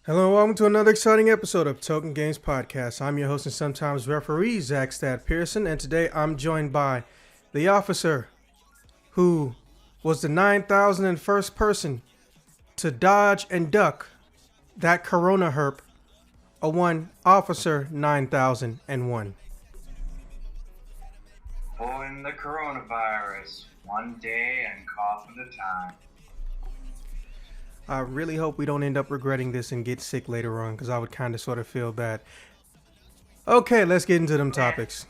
Hello and welcome to another exciting episode of Token Games Podcast. I'm your host and sometimes referee, Zach Stad Pearson, and today I'm joined by the officer who was the 9,001st person to dodge and duck that corona herp, a one Officer 9001. Pulling the coronavirus one day and cough at a time. I really hope we don't end up regretting this and get sick later on, because I would kind of sort of feel bad. Okay, let's get into them topics.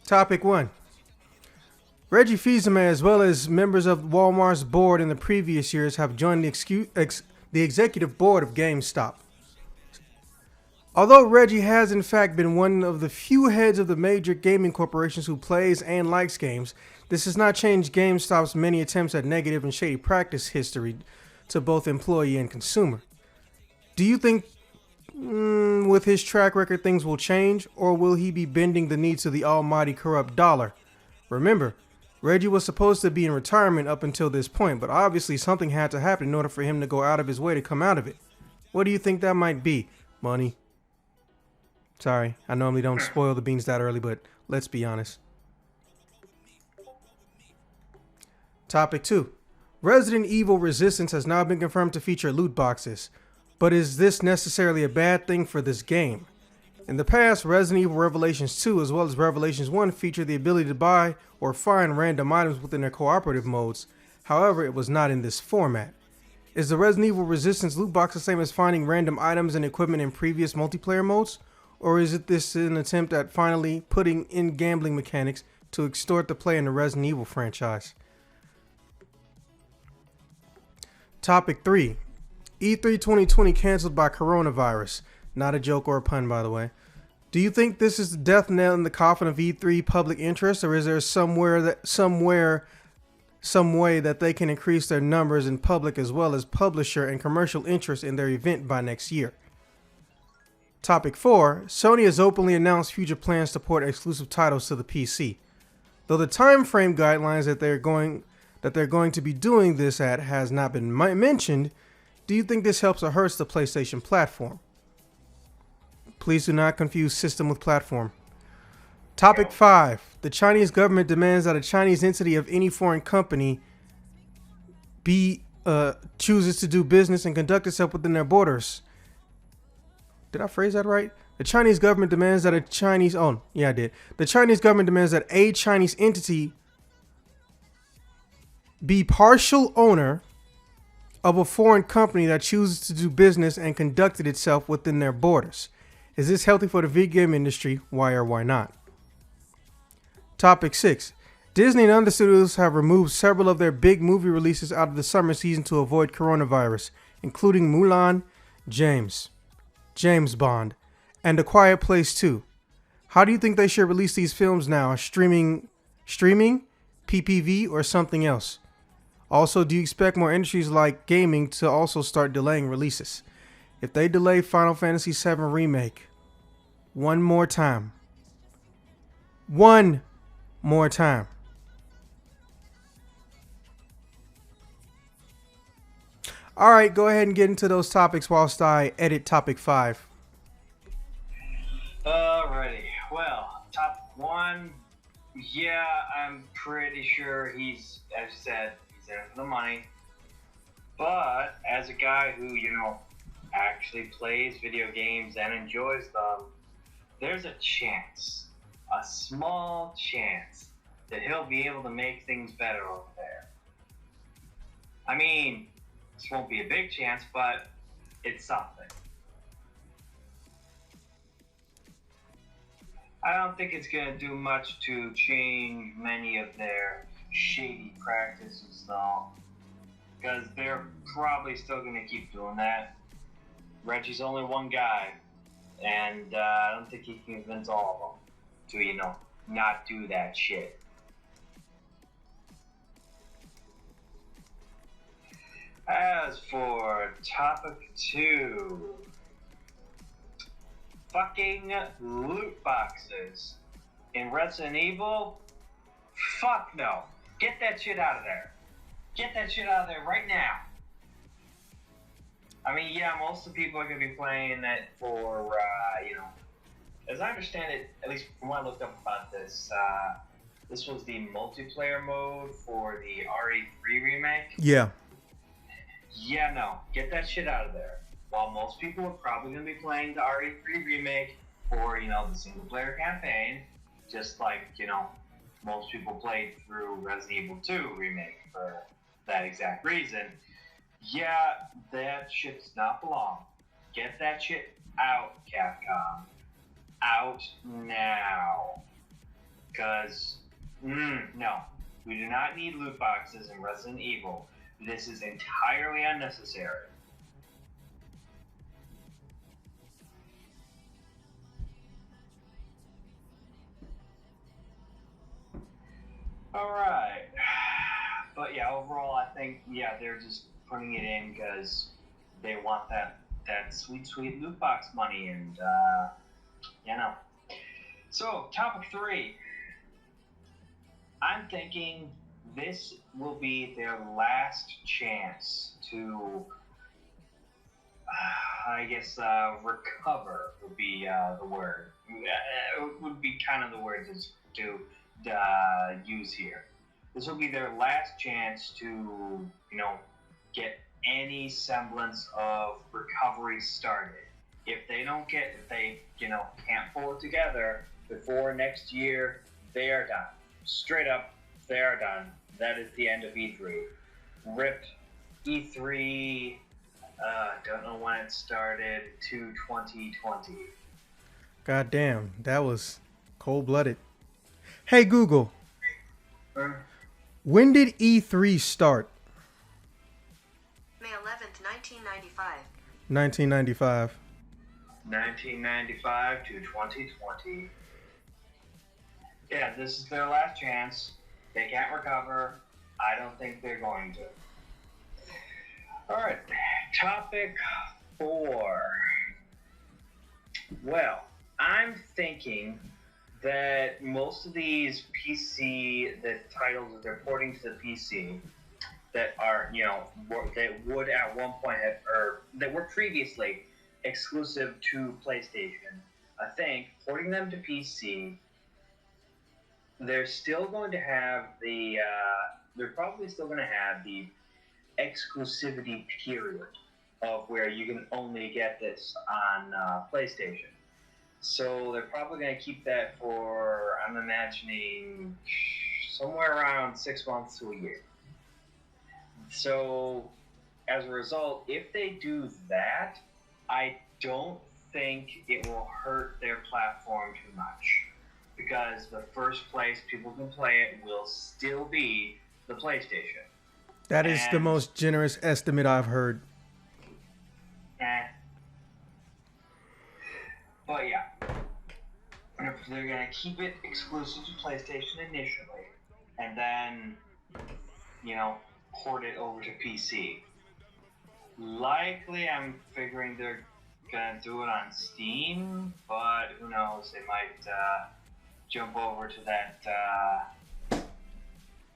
Topic 1. Reggie Fils-aime, as well as members of Walmart's board in the previous years, have joined the executive board of Gamestop. Although Reggie has in fact been one of the few heads of the major gaming corporations who plays and likes games, this has not changed GameStop's many attempts at negative and shady practice history to both employee and consumer. Do you think with his track record things will change, or will he be bending the knee to the almighty corrupt dollar? Remember, Reggie was supposed to be in retirement up until this point, but obviously something had to happen in order for him to go out of his way to come out of it. What do you think that might be? Money? Sorry, I normally don't spoil the beans that early, but let's be honest. Topic 2. Resident Evil Resistance has now been confirmed to feature loot boxes, but is this necessarily a bad thing for this game? In the past, Resident Evil Revelations 2 as well as Revelations 1 featured the ability to buy or find random items within their cooperative modes. However, it was not in this format. Is the Resident Evil Resistance loot box the same as finding random items and equipment in previous multiplayer modes? Or is it this an attempt at finally putting in gambling mechanics to extort the play in the Resident Evil franchise? Topic 3. E3 2020 canceled by coronavirus. Not a joke or a pun, by the way. Do you think this is the death knell in the coffin of E3 public interest, or is there some way that they can increase their numbers in public as well as publisher and commercial interest in their event by next year? Topic 4. Sony has openly announced future plans to port exclusive titles to the PC. Though the time frame guidelines that they're going to be doing this at has not been mentioned, do you think this helps or hurts the PlayStation platform? Please do not confuse system with platform. Topic 5. The Chinese government demands that a Chinese entity of any foreign company chooses to do business and conduct itself within their borders. Did I phrase that right? The Chinese government demands that The Chinese government demands that a Chinese entity be partial owner of a foreign company that chooses to do business and conducted itself within their borders. Is this healthy for the video game industry? Why or why not? Topic 6. Disney and other studios have removed several of their big movie releases out of the summer season to avoid coronavirus, including Mulan, James Bond, and A Quiet Place 2. How do you think they should release these films now? Streaming, PPV, or something else? Also, do you expect more industries like gaming to also start delaying releases? If they delay Final Fantasy VII Remake one more time. Alright, go ahead and get into those topics whilst I edit topic 5. Alrighty. Well, top 1. Yeah, I'm pretty sure he's, as you said, he's there for the money. But as a guy who, actually plays video games and enjoys them, there's a chance, a small chance, that he'll be able to make things better over there. I mean, this won't be a big chance, but it's something. I don't think it's going to do much to change many of their shady practices, though, because they're probably still going to keep doing that. Reggie's only one guy, and I don't think he can convince all of them to, not do that shit. As for topic 2, fucking loot boxes in Resident Evil, fuck no. Get that shit out of there. Get that shit out of there right now. I mean, yeah, most of the people are going to be playing it for, as I understand it, at least from what I looked up about this, this was the multiplayer mode for the RE3 remake. Yeah. Yeah, no, get that shit out of there. While most people are probably going to be playing the RE3 remake for, the single player campaign, just like, most people played through Resident Evil 2 remake for that exact reason. Yeah, that shit does not belong. Get that shit out, Capcom. Out now. Because, no. We do not need loot boxes in Resident Evil. This is entirely unnecessary. Alright. But yeah, overall, I think, they're just putting it in because they want that sweet, sweet loot box money. And, So, topic 3. I'm thinking this will be their last chance to, recover would be the word. It would be kind of the word to use here. This will be their last chance to, get any semblance of recovery started. If they can't pull it together before next year, they are done. Straight up, they are done. That is the end of E3. RIP E3. Don't know when it started. To 2020. God damn, that was cold-blooded. Hey Google, when did E3 start? May 11th, 1995. 1995. 1995 to 2020. Yeah, this is their last chance. They can't recover. I don't think they're going to. Alright, topic 4. Well, I'm thinking that most of these the titles that they're porting to the PC that are, that would at one point have, or that were previously exclusive to PlayStation, I think porting them to PC, they're still going to have they're probably still going to have the exclusivity period of where you can only get this on PlayStation. So they're probably going to keep that for, I'm imagining, somewhere around 6 months to a year. So as a result, if they do that, I don't think it will hurt their platform too much. Because the first place people can play it will still be the PlayStation. That is the most generous estimate I've heard. But yeah, if they're going to keep it exclusive to PlayStation initially, and then, port it over to PC. Likely, I'm figuring they're going to do it on Steam, but who knows, they might jump over to that,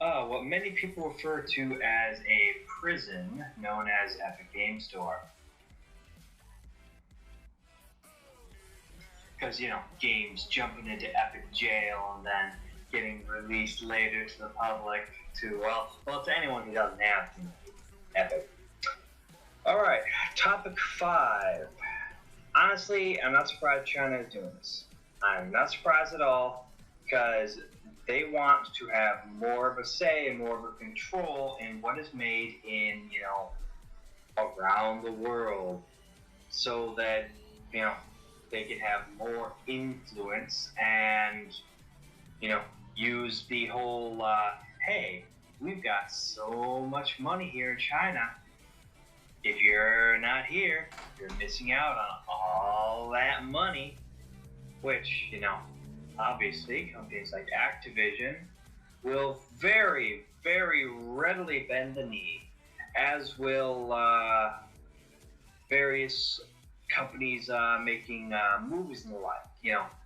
what many people refer to as a prison known as Epic Game Store. Because, games jumping into Epic jail and then getting released later to the public to anyone who doesn't have Epic. Alright, topic 5. Honestly, I'm not surprised China is doing this. I'm not surprised at all, because they want to have more of a say and more of a control in what is made in, around the world, so that, they can have more influence and, use the whole, hey, we've got so much money here in China. If you're not here, you're missing out on all that money, which, obviously companies like Activision will very, very readily bend the knee, as will various companies making movies and the like,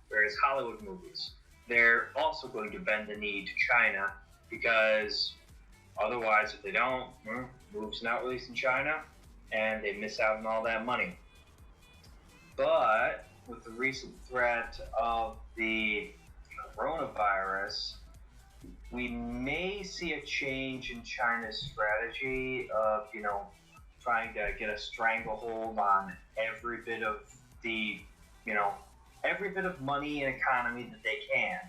various Hollywood movies. They're also going to bend the knee to China, because otherwise, if they don't, movies not released in China, and they miss out on all that money. But with the recent threat of the coronavirus, we may see a change in China's strategy of, trying to get a stranglehold on every bit of the, every bit of money and economy that they can.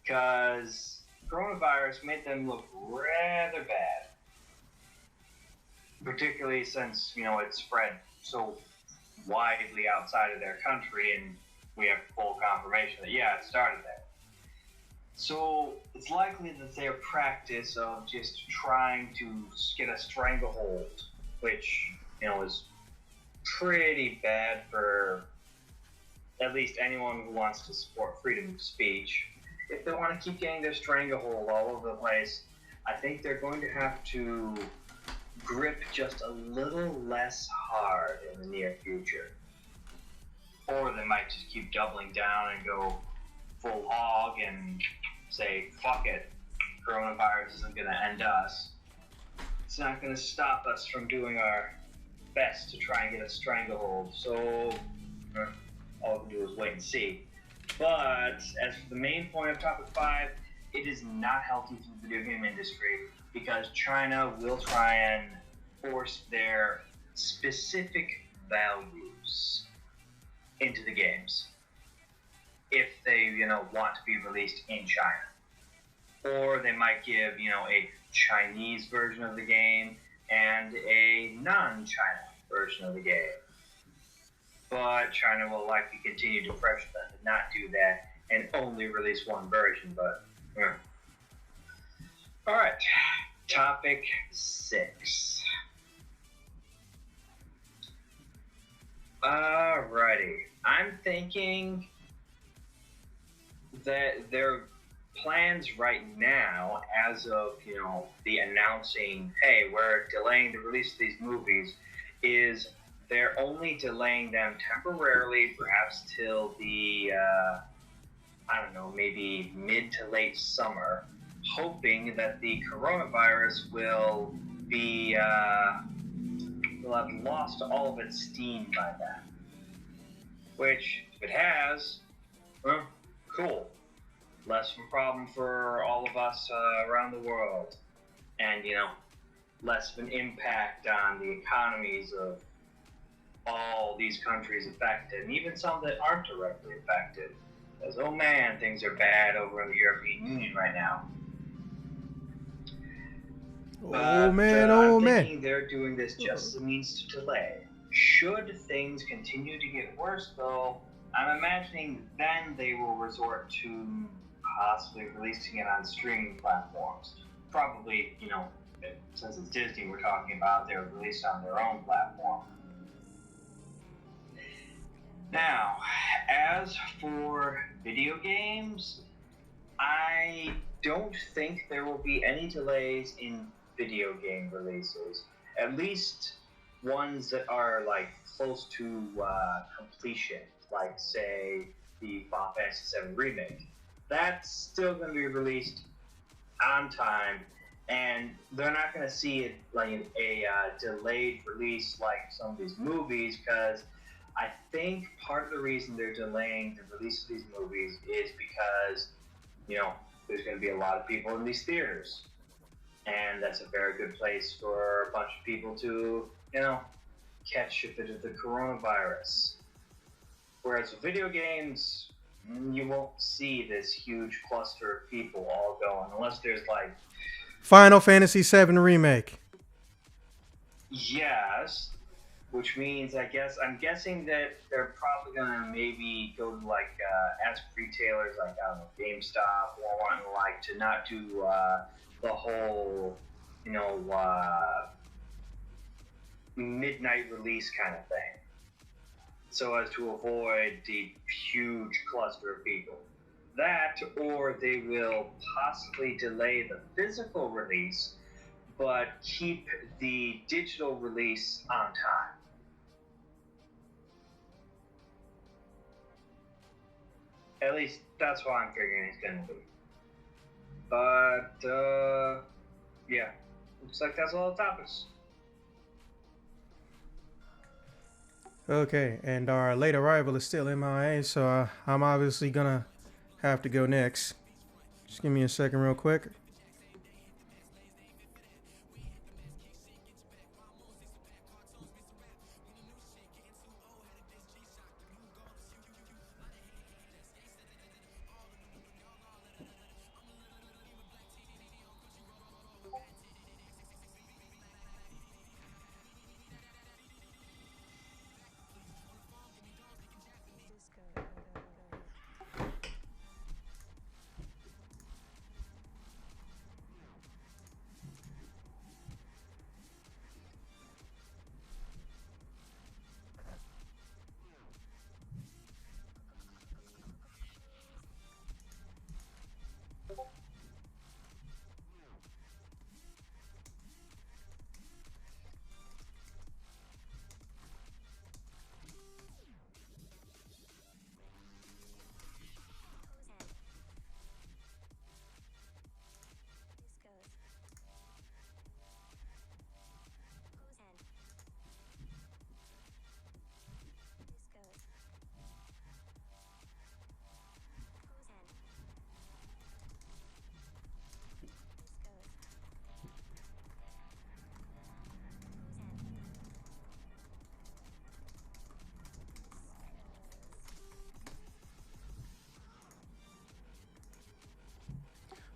Because coronavirus made them look rather bad, particularly since, it spread so widely outside of their country, and we have full confirmation that, yeah, it started there. So it's likely that their practice of just trying to get a stranglehold, which, is pretty bad for at least anyone who wants to support freedom of speech. If they want to keep getting their stranglehold all over the place, I think they're going to have to grip just a little less hard in the near future. Or they might just keep doubling down and go full hog and say, fuck it, coronavirus isn't going to end us. It's not going to stop us from doing our best to try and get a stranglehold. So all we can do is wait and see. But as for the main point of topic 5, it is not healthy for the video game industry because China will try and force their specific values into the games if they, want to be released in China. Or they might give, a Chinese version of the game and a non-China version of the game. But China will likely continue to pressure them to not do that and only release one version. But, all right, topic 6. Alrighty, I'm thinking that their plans right now, as of, the announcing, hey, we're delaying the release of these movies, is they're only delaying them temporarily, perhaps till the, maybe mid to late summer, hoping that the coronavirus will be, will have lost all of its steam by then. Which, if it has, cool. Less of a problem for all of us around the world. And, less of an impact on the economies of all these countries affected, and even some that aren't directly affected. Because, oh man, things are bad over in the European Union right now. I'm I'm thinking they're doing this just as a means to delay. Should things continue to get worse, though, I'm imagining then they will resort to possibly releasing it on streaming platforms. Probably, since it's Disney we're talking about, they'll release it on their own platform. Now, as for video games, I don't think there will be any delays in video game releases. At least ones that are close to completion, like say the Final Fantasy VII Remake. That's still going to be released on time, and they're not going to see it like a delayed release like some of these movies, because I think part of the reason they're delaying the release of these movies is because, there's going to be a lot of people in these theaters. And that's a very good place for a bunch of people to, catch a bit of the coronavirus. Whereas with video games, you won't see this huge cluster of people all going, unless there's Final Fantasy VII Remake. Yes, which means I'm guessing that they're probably gonna maybe go to ask retailers like Gamestop or wanting to not do the whole midnight release kind of thing, so as to avoid the huge cluster of people. That, or they will possibly delay the physical release but keep the digital release on time. At least that's what I'm figuring it's going to be. But, yeah. Looks like that's all the topics. Okay, and our late arrival is still MIA, so I'm obviously gonna have to go next. Just give me a second real quick.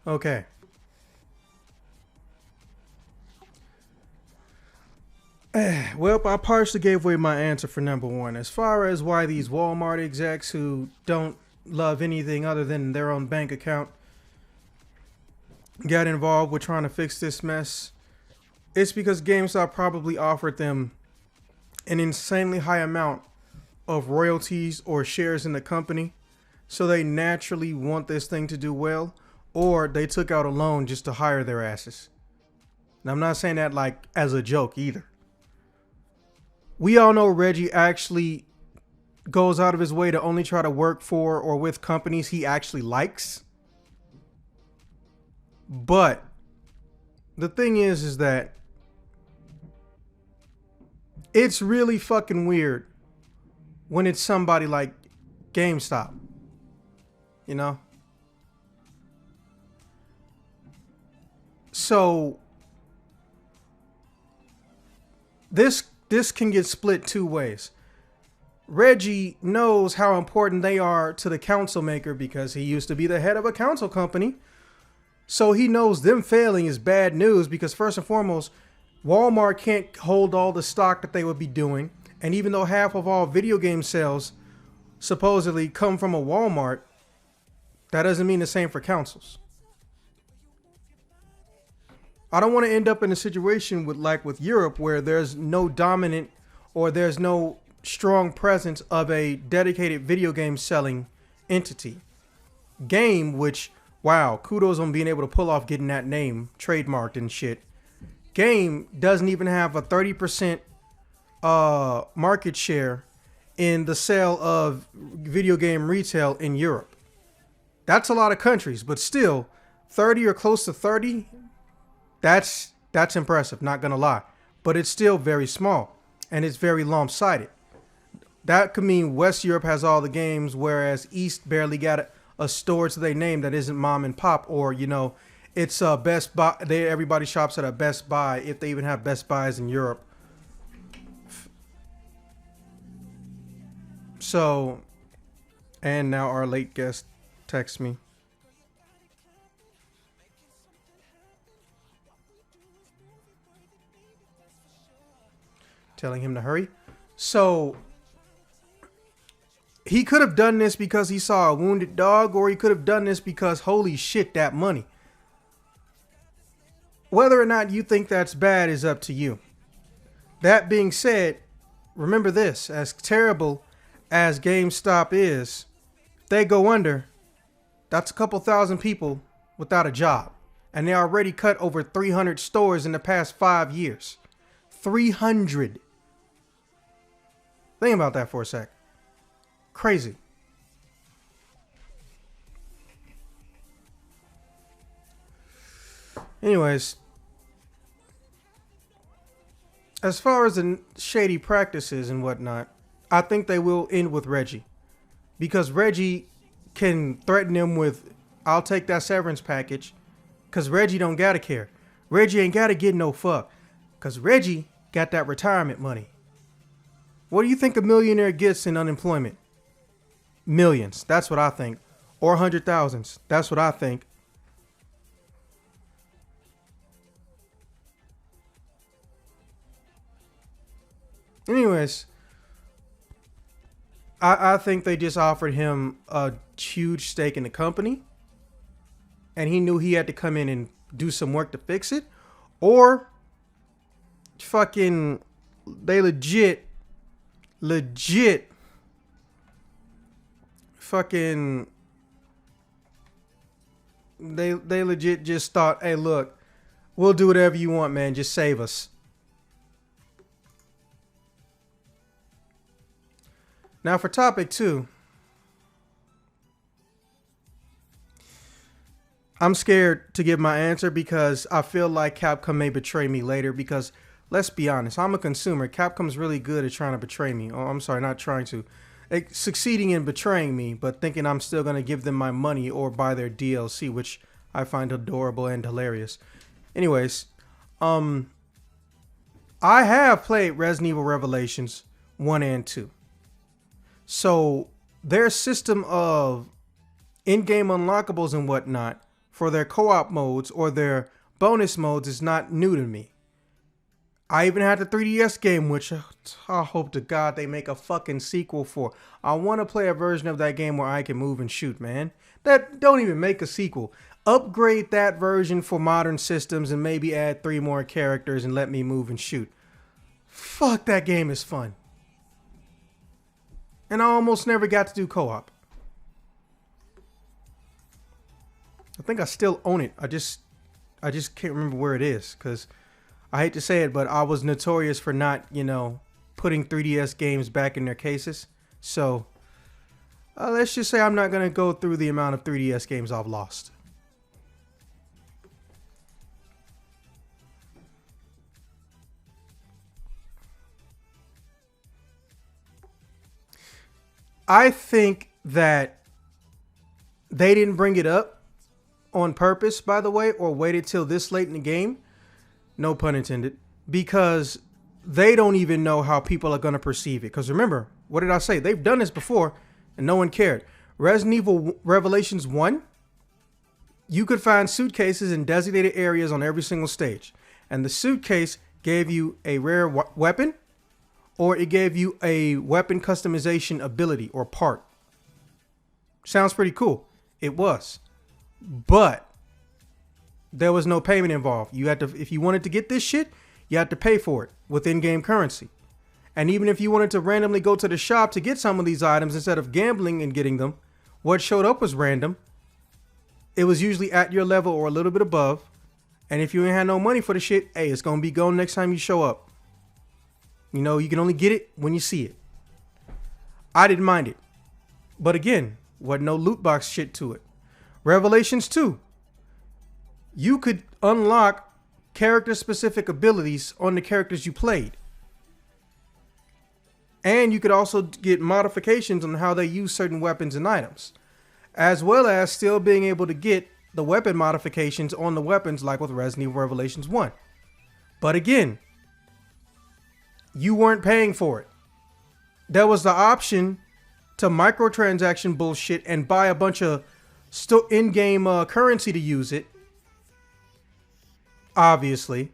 Okay. Well, I partially gave away my answer for number one. As far as why these Walmart execs who don't love anything other than their own bank account got involved with trying to fix this mess, it's because GameStop probably offered them an insanely high amount of royalties or shares in the company. So they naturally want this thing to do well, or they took out a loan just to hire their asses. And I'm not saying that like as a joke either. We all know Reggie actually goes out of his way to only try to work for or with companies he actually likes. But the thing is that it's really fucking weird when it's somebody like GameStop. You know? So this can get split two ways. Reggie knows how important they are to the council maker because he used to be the head of a council company. So he knows them failing is bad news because first and foremost, Walmart can't hold all the stock that they would be doing. And even though half of all video game sales supposedly come from a Walmart, that doesn't mean the same for councils. I don't want to end up in a situation with Europe where there's no dominant or there's no strong presence of a dedicated video game selling entity. Game, which, wow, kudos on being able to pull off getting that name trademarked and shit. Game doesn't even have a 30% market share in the sale of video game retail in Europe. That's a lot of countries, but still 30 or close to 30, that's impressive, not gonna lie. But it's still very small and it's very lopsided. That could mean West Europe has all the games, whereas East barely got a store to their name that isn't mom and pop, or it's a Best Buy. Everybody shops at a Best Buy if they even have Best Buys in Europe. So, and now our late guest texts me. Telling him to hurry. So he could have done this because he saw a wounded dog, or he could have done this because holy shit, that money. Whether or not you think that's bad is up to you. That being said, remember this, as terrible as GameStop is, if they go under, that's a couple thousand people without a job. And they already cut over 300 stores in the past 5 years. 300. Think about that for a sec. Crazy. Anyways, as far as the shady practices and whatnot, I think they will end with Reggie. Because Reggie can threaten him with, I'll take that severance package. Because Reggie don't gotta care. Reggie ain't gotta get no fuck. Because Reggie got that retirement money. What do you think a millionaire gets in unemployment? Millions. That's what I think. Or 100,000s. That's what I think. Anyways, I think they just offered him a huge stake in the company. And he knew he had to come in and do some work to fix it. Or fucking they legit fucking they legit just thought, hey, look, we'll do whatever you want, man, just save us. Now for topic 2, I'm scared to give my answer because I feel like Capcom may betray me later because, let's be honest, I'm a consumer. Capcom's really good at trying to betray me. Oh, I'm sorry, not trying to. Succeeding in betraying me, but thinking I'm still going to give them my money or buy their DLC, which I find adorable and hilarious. Anyways, I have played Resident Evil Revelations 1 and 2. So their system of in-game unlockables and whatnot for their co-op modes or their bonus modes is not new to me. I even had the 3DS game, which I hope to God they make a fucking sequel for. I want to play a version of that game where I can move and shoot, man. That don't even make a sequel. Upgrade that version for modern systems and maybe add 3 more characters and let me move and shoot. Fuck, that game is fun. And I almost never got to do co-op. I think I still own it. I just can't remember where it is because I hate to say it, but I was notorious for not, putting 3DS games back in their cases. So let's just say I'm not going to go through the amount of 3DS games I've lost. I think that they didn't bring it up on purpose, by the way, or waited till this late in the game. No pun intended. Because they don't even know how people are going to perceive it. Because remember, what did I say? They've done this before and no one cared. Resident Evil Revelations 1, you could find suitcases in designated areas on every single stage. And the suitcase gave you a rare weapon, or it gave you a weapon customization ability or part. Sounds pretty cool. It was. But there was no payment involved. You had to, if you wanted to get this shit, you had to pay for it with in-game currency. And even if you wanted to randomly go to the shop to get some of these items instead of gambling and getting them, what showed up was random. It was usually at your level or a little bit above. And if you ain't had no money for the shit, hey, it's going to be gone next time you show up. You can only get it when you see it. I didn't mind it. But again, wasn't no loot box shit to it. Revelations 2. You could unlock character-specific abilities on the characters you played. And you could also get modifications on how they use certain weapons and items. As well as still being able to get the weapon modifications on the weapons like with Resident Evil Revelations 1. But again, you weren't paying for it. There was the option to microtransaction bullshit and buy a bunch of in-game currency to use it. Obviously.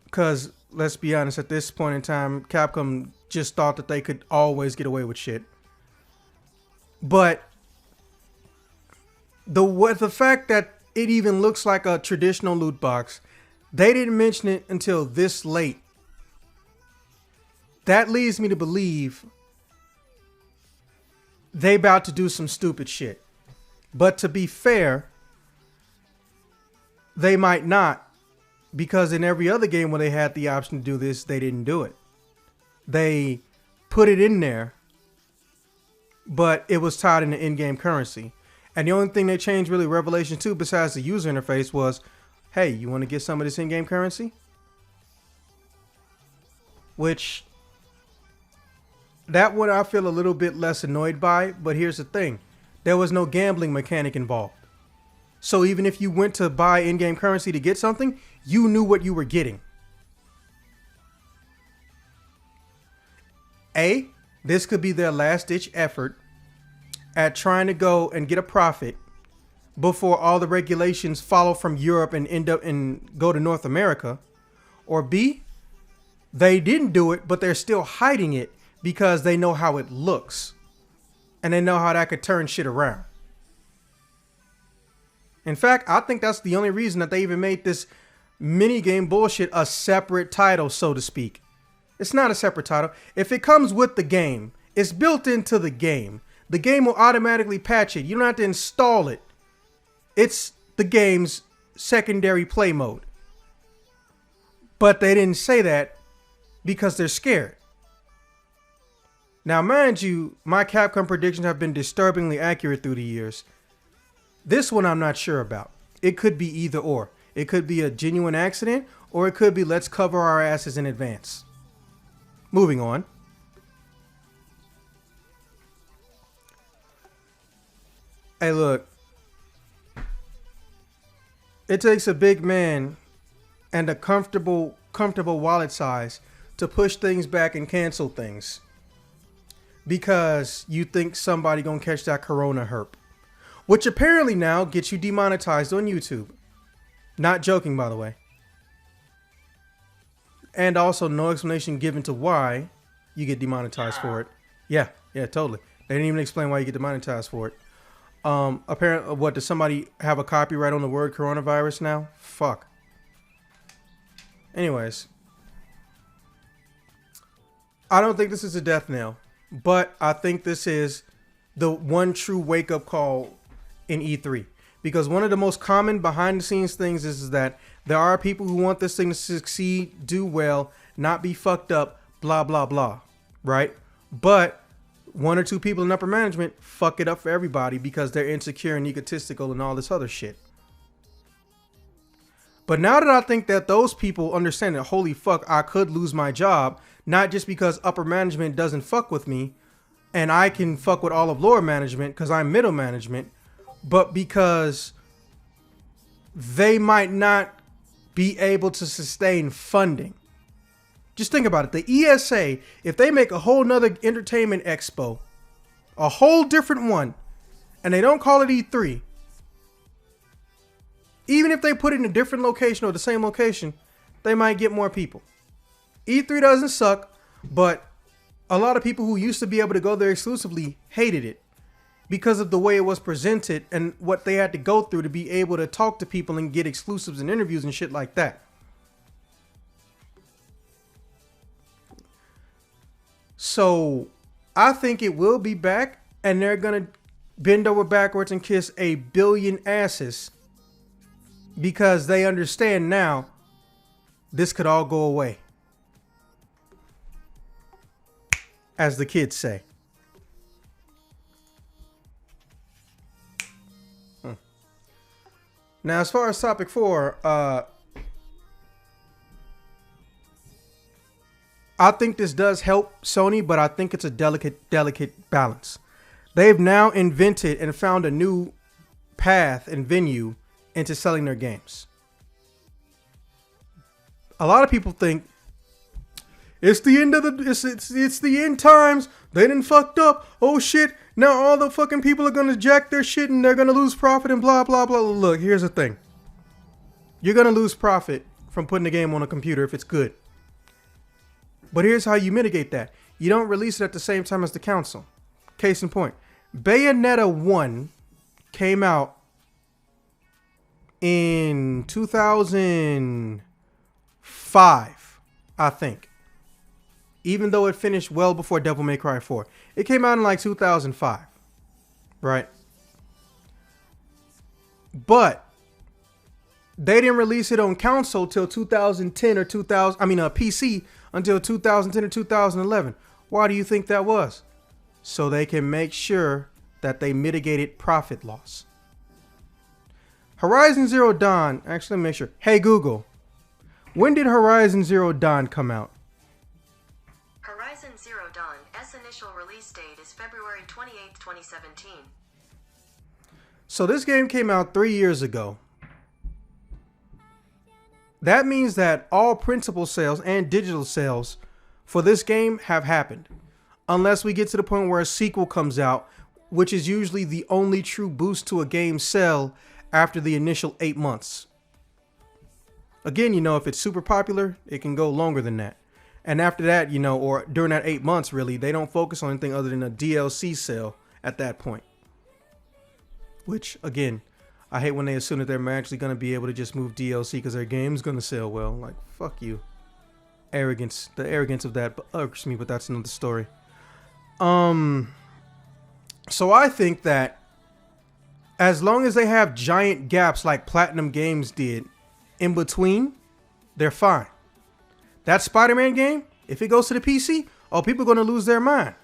Because, let's be honest, at this point in time, Capcom just thought that they could always get away with shit. But the fact that it even looks like a traditional loot box, they didn't mention it until this late. That leads me to believe they about to do some stupid shit. But to be fair, they might not, because in every other game where they had the option to do this, they didn't do it. They put it in there, but it was tied into in-game currency. And the only thing they changed really Revelation 2 besides the user interface was, hey, you want to get some of this in-game currency? Which That one I feel a little bit less annoyed by, but here's the thing. There was no gambling mechanic involved. So even if you went to buy in-game currency to get something, you knew what you were getting. This could be their last-ditch effort at trying to go and get a profit before all the regulations follow from Europe and end up and go to North America. Or B, they didn't do it, but they're still hiding it because they know how it looks. And they know how that could turn shit around. In fact, I think that's the only reason that they even made this minigame bullshit a separate title, so to speak. It's not a separate title. If it comes with the game, it's built into the game. The game will automatically patch it. You don't have to install it. It's the game's secondary play mode. But they didn't say that because they're scared. Now, mind you, my Capcom predictions have been disturbingly accurate through the years. This one I'm not sure about. It could be either or. It could be a genuine accident, or it could be let's cover our asses in advance. Moving on. Hey, look. It takes a big man and a comfortable wallet size to push things back and cancel things. Because you think somebody gonna catch that corona herp. Which apparently now gets you demonetized on YouTube. Not joking, by the way. And also no explanation given to why you get demonetized for it. Yeah, totally. They didn't even explain why you get demonetized for it. Apparently, what, does somebody have a copyright on the word coronavirus now? Fuck. Anyways. I don't think this is a death knell. But I think this is the one true wake-up call in E3. Because one of the most common behind-the-scenes things is that there are people who want this thing to succeed, do well, not be fucked up, blah, blah, blah. Right? But one or two people in upper management fuck it up for everybody because they're insecure and egotistical and all this other shit. But now that I think that those people understand that, holy fuck, I could lose my job, not just because upper management doesn't fuck with me and I can fuck with all of lower management because I'm middle management, but because they might not be able to sustain funding. Just think about it. The ESA, if they make a whole nother entertainment expo, a whole different one, and they don't call it E3, even if they put it in a different location or the same location, they might get more people. E3 doesn't suck, but a lot of people who used to be able to go there exclusively hated it because of the way it was presented and what they had to go through to be able to talk to people and get exclusives and interviews and shit like that. So I think it will be back, and they're going to bend over backwards and kiss a billion asses because they understand now this could all go away. As the kids say. Now, as far as topic 4, I think this does help Sony, but I think it's a delicate balance. They've now invented and found a new path and venue into selling their games. A lot of people think it's the end of the it's the end times. They done fucked up. Oh shit. Now all the fucking people are gonna jack their shit and they're gonna lose profit and blah blah blah. Look, here's the thing. You're gonna lose profit from putting the game on a computer if it's good. But here's how you mitigate that. You don't release it at the same time as the console. Case in point. Bayonetta 1 came out in 2005, I think. Even though it finished well before Devil May Cry 4. It came out in like 2005. Right? But they didn't release it on console till 2010 or PC until 2010 or 2011. Why do you think that was? So they can make sure that they mitigated profit loss. Horizon Zero Dawn, actually make sure. Hey Google, when did Horizon Zero Dawn come out? Horizon Zero Dawn S official release date is February 28, 2017. So this game came out 3 years ago. That means that all principal sales and digital sales for this game have happened. Unless we get to the point where a sequel comes out, which is usually the only true boost to a game's sell after the initial 8 months. Again, if it's super popular, it can go longer than that. And after that, or during that 8 months, really, they don't focus on anything other than a DLC sale at that point. Which, again, I hate when they assume that they're actually going to be able to just move DLC because their game's going to sell well. Like, fuck you. Arrogance. The arrogance of that irks me, but that's another story. So I think that as long as they have giant gaps like Platinum Games did in between, they're fine. That Spider-Man game, if it goes to the PC, people are going to lose their mind.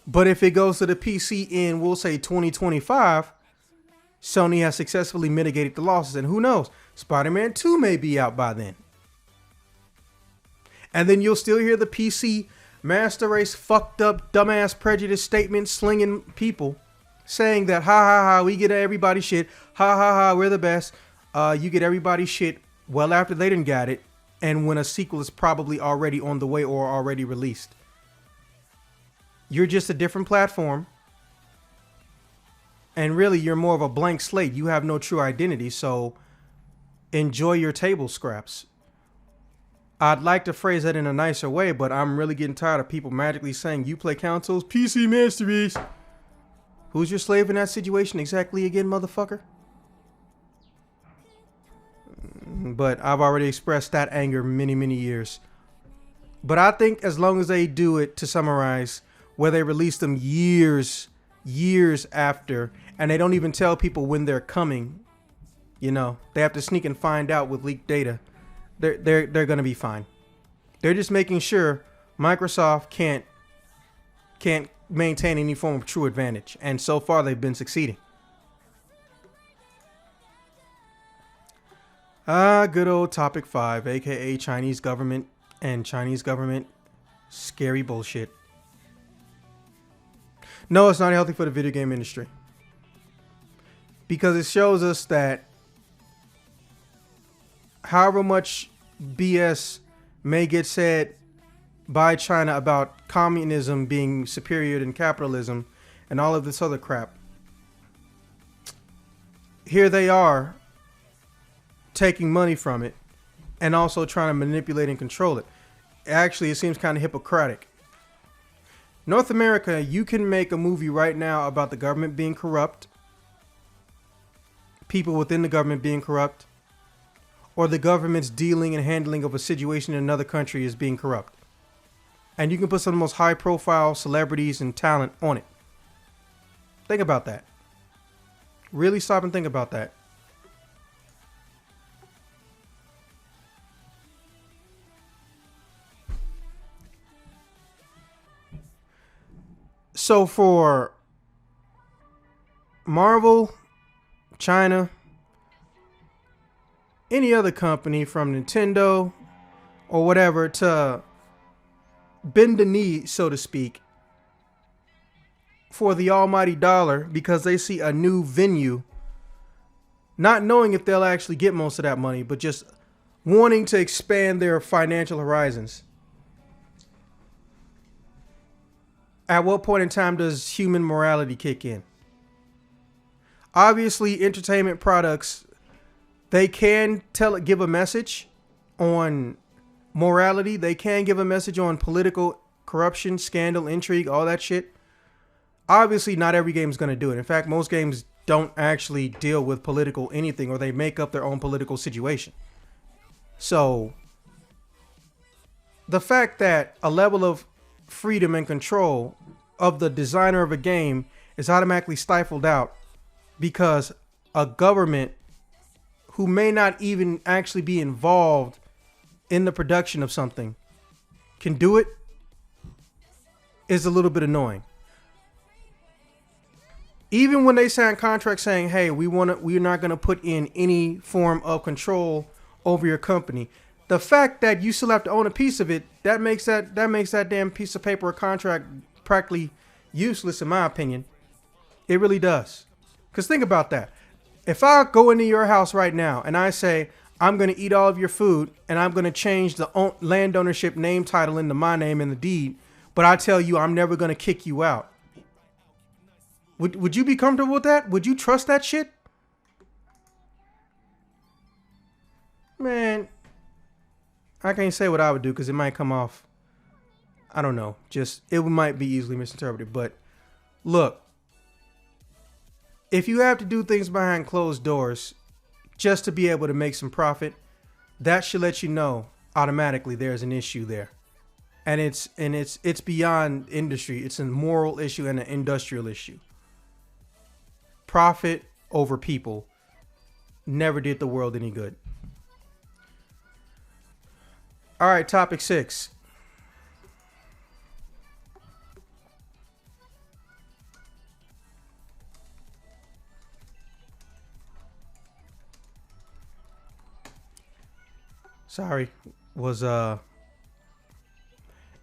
But if it goes to the PC in, we'll say 2025, Sony has successfully mitigated the losses. And who knows, Spider-Man 2 may be out by then. And then you'll still hear the PC master race fucked up, dumbass prejudice statement slinging people saying that, ha ha ha, we get everybody shit. Ha ha ha, we're the best. You get everybody shit well after they done got it. And when a sequel is probably already on the way or already released. You're just a different platform. And really, you're more of a blank slate. You have no true identity. So enjoy your table scraps. I'd like to phrase that in a nicer way, but I'm really getting tired of people magically saying you play consoles, PC Master Race. Who's your slave in that situation exactly again, motherfucker? But I've already expressed that anger many, many years. But I think as long as they do it, to summarize, where they release them years after, and they don't even tell people when they're coming, they have to sneak and find out with leaked data. They're going to be fine. They're just making sure Microsoft can't maintain any form of true advantage. And so far, they've been succeeding. Good old topic 5, aka Chinese government and Chinese government scary bullshit. No, it's not healthy for the video game industry. Because it shows us that however much BS may get said by China about communism being superior than capitalism and all of this other crap, here they are taking money from it and also trying to manipulate and control it. Actually, it seems kind of hypocritic. North America, you can make a movie right now about the government being corrupt, people within the government being corrupt, or the government's dealing and handling of a situation in another country is being corrupt. And you can put some of the most high-profile celebrities and talent on it. Think about that. Really stop and think about that. So for Marvel, China, any other company from Nintendo or whatever to bend the knee, so to speak, for the almighty dollar because they see a new venue, not knowing if they'll actually get most of that money, but just wanting to expand their financial horizons. At what point in time does human morality kick in? Obviously, entertainment products, they can give a message on morality. They can give a message on political corruption, scandal, intrigue, all that shit. Obviously, not every game is going to do it. In fact, most games don't actually deal with political anything, or they make up their own political situation. So, the fact that a level of freedom and control of the designer of a game is automatically stifled out because a government who may not even actually be involved in the production of something can do it is a little bit annoying. Even when they sign contracts saying, hey, we're not going to put in any form of control over your company, The fact that you still have to own a piece of it, that makes that damn piece of paper or contract practically useless, in my opinion. It really does. Because think about that. If I go into your house right now and I say, I'm going to eat all of your food and I'm going to change the land ownership name title into my name in the deed, but I tell you I'm never going to kick you out. Would you be comfortable with that? Would you trust that shit? Man, I can't say what I would do because it might come off, I don't know, just it might be easily misinterpreted. But look, if you have to do things behind closed doors just to be able to make some profit, that should let you know automatically there's an issue there. And it's beyond industry. It's a moral issue and an industrial issue. Profit over people never did the world any good. All right, topic 6. Sorry, was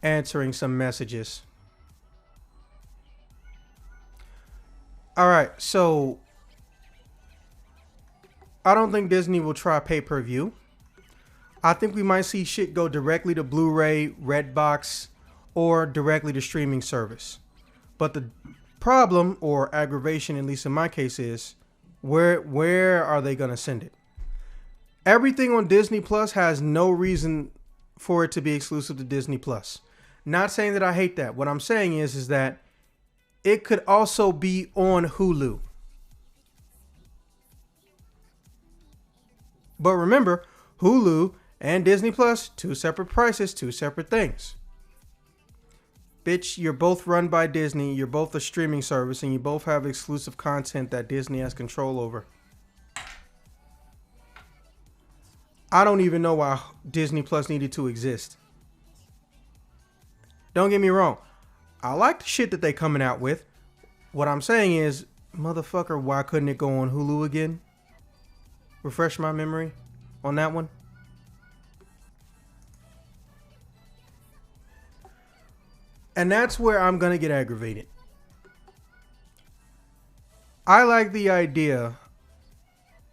answering some messages. All right, so I don't think Disney will try pay-per-view. I think we might see shit go directly to Blu-ray, Redbox, or directly to streaming service. But the problem or aggravation, at least in my case, is where are they going to send it? Everything on Disney Plus has no reason for it to be exclusive to Disney Plus. Not saying that I hate that. What I'm saying is that it could also be on Hulu. But remember, Hulu and Disney Plus, 2 separate prices, 2 separate things. Bitch, you're both run by Disney, you're both a streaming service, and you both have exclusive content that Disney has control over. I don't even know why Disney Plus needed to exist. Don't get me wrong. I like the shit that they coming out with. What I'm saying is, motherfucker, why couldn't it go on Hulu again? Refresh my memory on that one. And that's where I'm going to get aggravated. I like the idea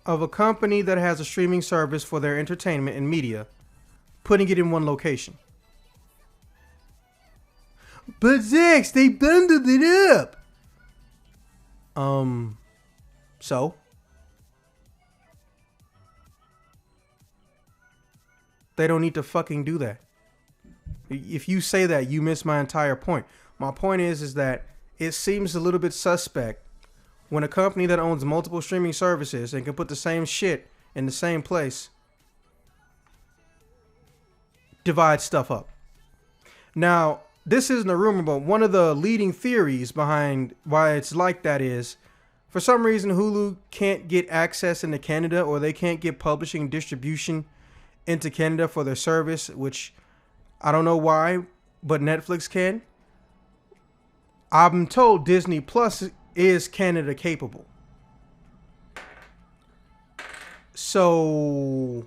of a company that has a streaming service for their entertainment and media, putting it in one location. But Zax, they bundled it up. So? They don't need to fucking do that. If you say that, you miss my entire point. My point is that it seems a little bit suspect when a company that owns multiple streaming services and can put the same shit in the same place divides stuff up. Now, this isn't a rumor, but one of the leading theories behind why it's like that is, for some reason, Hulu can't get access into Canada, or they can't get publishing and distribution into Canada for their service, which I don't know why, but Netflix can. I'm told Disney Plus is Canada capable. So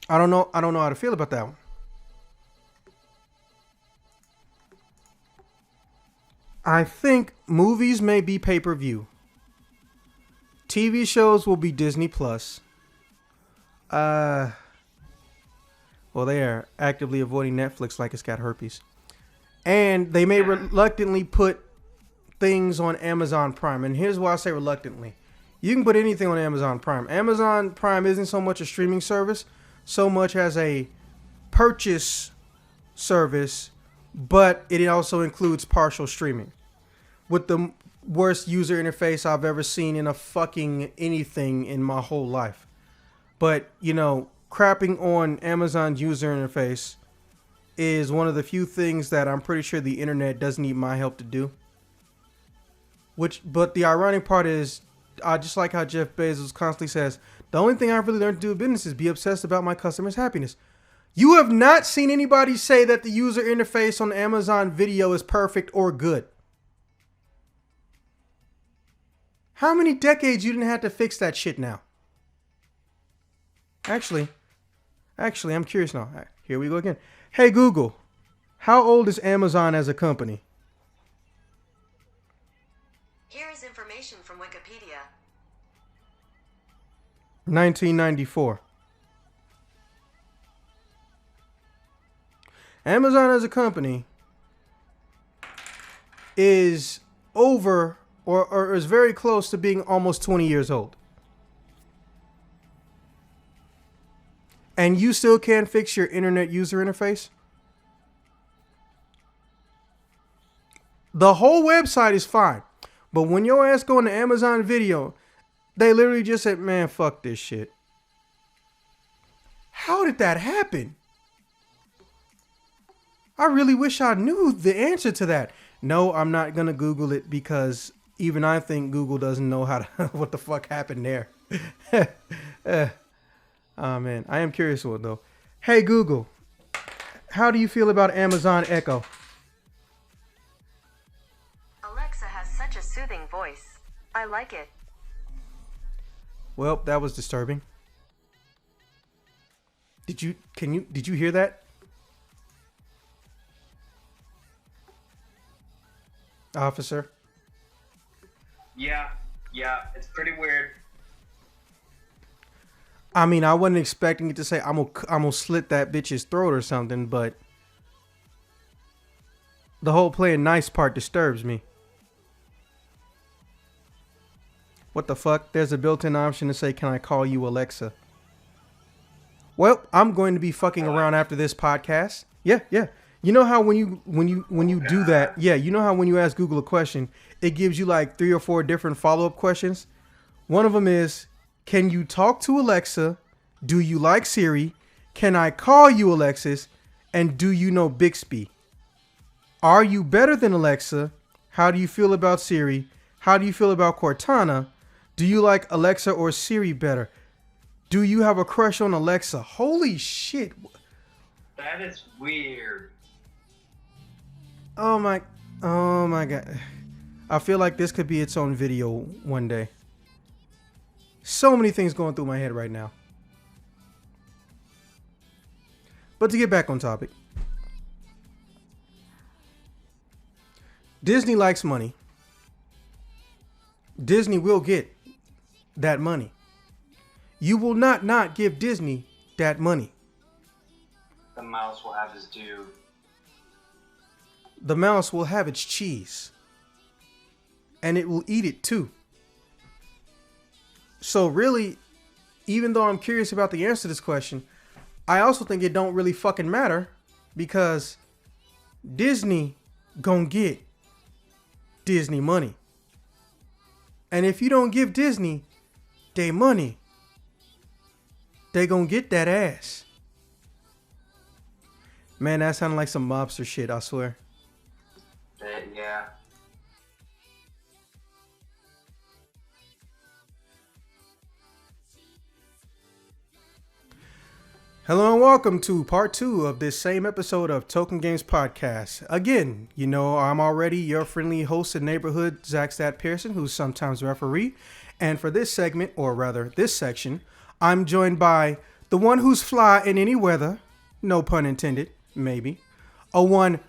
I don't know how to feel about that one. I think movies may be pay-per-view. TV shows will be Disney Plus. Well, they are actively avoiding Netflix like it's got herpes. And they may reluctantly put things on Amazon Prime. And here's why I say reluctantly. You can put anything on Amazon Prime. Amazon Prime isn't so much a streaming service, so much as a purchase service, but it also includes partial streaming. With the worst user interface I've ever seen in a fucking anything in my whole life. But, you know, crapping on Amazon's user interface is one of the few things that I'm pretty sure the internet doesn't need my help to do. But the ironic part is, I just like how Jeff Bezos constantly says, the only thing I've really learned to do in business is be obsessed about my customers' happiness. You have not seen anybody say that the user interface on Amazon Video is perfect or good. How many decades you didn't have to fix that shit now? Actually, I'm curious now. Here we go again. Hey Google, how old is Amazon as a company? Here is information from Wikipedia. 1994. Amazon as a company is over or is very close to being almost 20 years old. And you still can't fix your internet user interface? The whole website is fine. But when your ass go into Amazon Video, they literally just said, man, fuck this shit. How did that happen? I really wish I knew the answer to that. No, I'm not going to Google it because even I think Google doesn't know how to what the fuck happened there. Oh, man. I am curious what, though. Hey, Google. How do you feel about Amazon Echo? Alexa has such a soothing voice. I like it. Well, that was disturbing. Did you hear that? Officer? Yeah, it's pretty weird. I mean, I wasn't expecting it to say I'm gonna slit that bitch's throat or something, but the whole playing nice part disturbs me. What the fuck? There's a built-in option to say, "Can I call you Alexa?" Well, I'm going to be fucking around after this podcast. Yeah. You know how when you do that, yeah, you know how when you ask Google a question, it gives you like 3 or 4 different follow-up questions. One of them is, can you talk to Alexa? Do you like Siri? Can I call you Alexis? And do you know Bixby? Are you better than Alexa? How do you feel about Siri? How do you feel about Cortana? Do you like Alexa or Siri better? Do you have a crush on Alexa? Holy shit. That is weird. Oh my God. I feel like this could be its own video one day. So many things going through my head right now. But to get back on topic. Disney likes money. Disney will get that money. You will not give Disney that money. The mouse will have his due. The mouse will have its cheese. And it will eat it too. So really, even though I'm curious about the answer to this question, I also think it don't really fucking matter because Disney gonna get Disney money. And if you don't give Disney their money, they gonna get that ass. Man, that sounded like some mobster shit, I swear. Yeah. Hello and welcome to part 2 of this same episode of Token Games Podcast. Again, you know I'm already your friendly host in neighborhood, Zach Stat Pearson, who's sometimes referee. And for this segment, or rather this section, I'm joined by the one who's fly in any weather, no pun intended, maybe, a one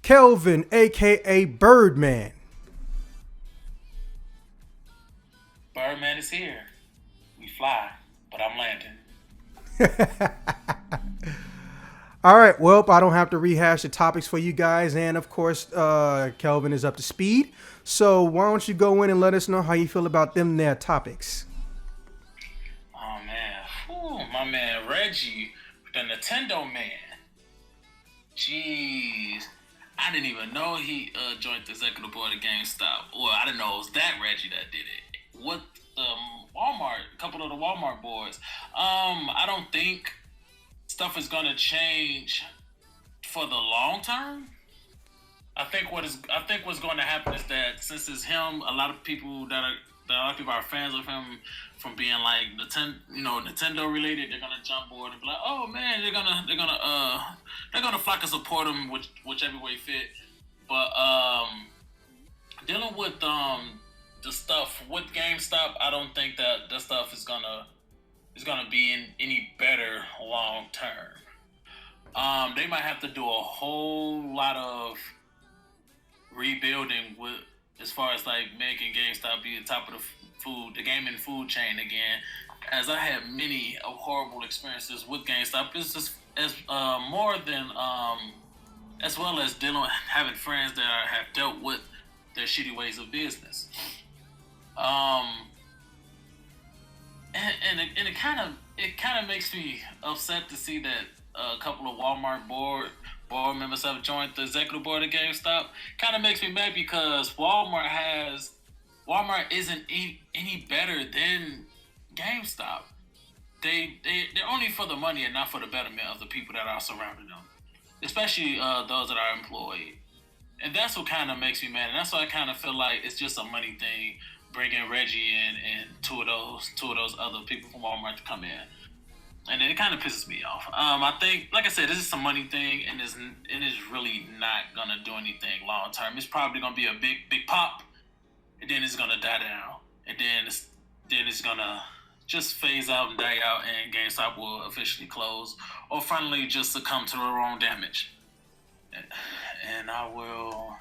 Kelvin, aka Birdman. Birdman is here. We fly, but I'm landing. All right, well, I don't have to rehash the topics for you guys, and of course, Kelvin is up to speed. So why don't you go in and let us know how you feel about them there topics? Oh man, my man Reggie, the Nintendo man. Jeez, I didn't even know he joined the executive board of Gamestop. Or I didn't know it was that Reggie that did it. What Walmart, a couple of the Walmart boards. I don't think stuff is gonna change for the long term. I think what's going to happen is that since it's him, a lot of people are fans of him from being like Nintendo related. They're gonna jump board and be like, oh man, they're gonna flock and support him whichever way fit. But dealing with the stuff with GameStop, I don't think that the stuff is gonna be in any better long term. They might have to do a whole lot of rebuilding with as far as like making GameStop be the top of the the gaming food chain again. As I had many horrible experiences with GameStop, it's just as more than as well as dealing having friends that have dealt with their shitty ways of business. Um, and it kind of makes me upset to see that a couple of Walmart board members have joined the executive board of GameStop. Kind of makes me mad because Walmart isn't any better than GameStop. They're only for the money and not for the betterment of the people that are surrounding them, especially those that are employed. And that's what kind of makes me mad. And that's why I kind of feel like it's just a money thing, bringing Reggie in and two of those other people from Walmart to come in, and it kind of pisses me off. I think, like I said, this is a money thing, and it is really not gonna do anything long term. It's probably gonna be a big pop, and then it's gonna die down, and then it's gonna just phase out and die out, and GameStop will officially close or finally just succumb to their own damage. And I will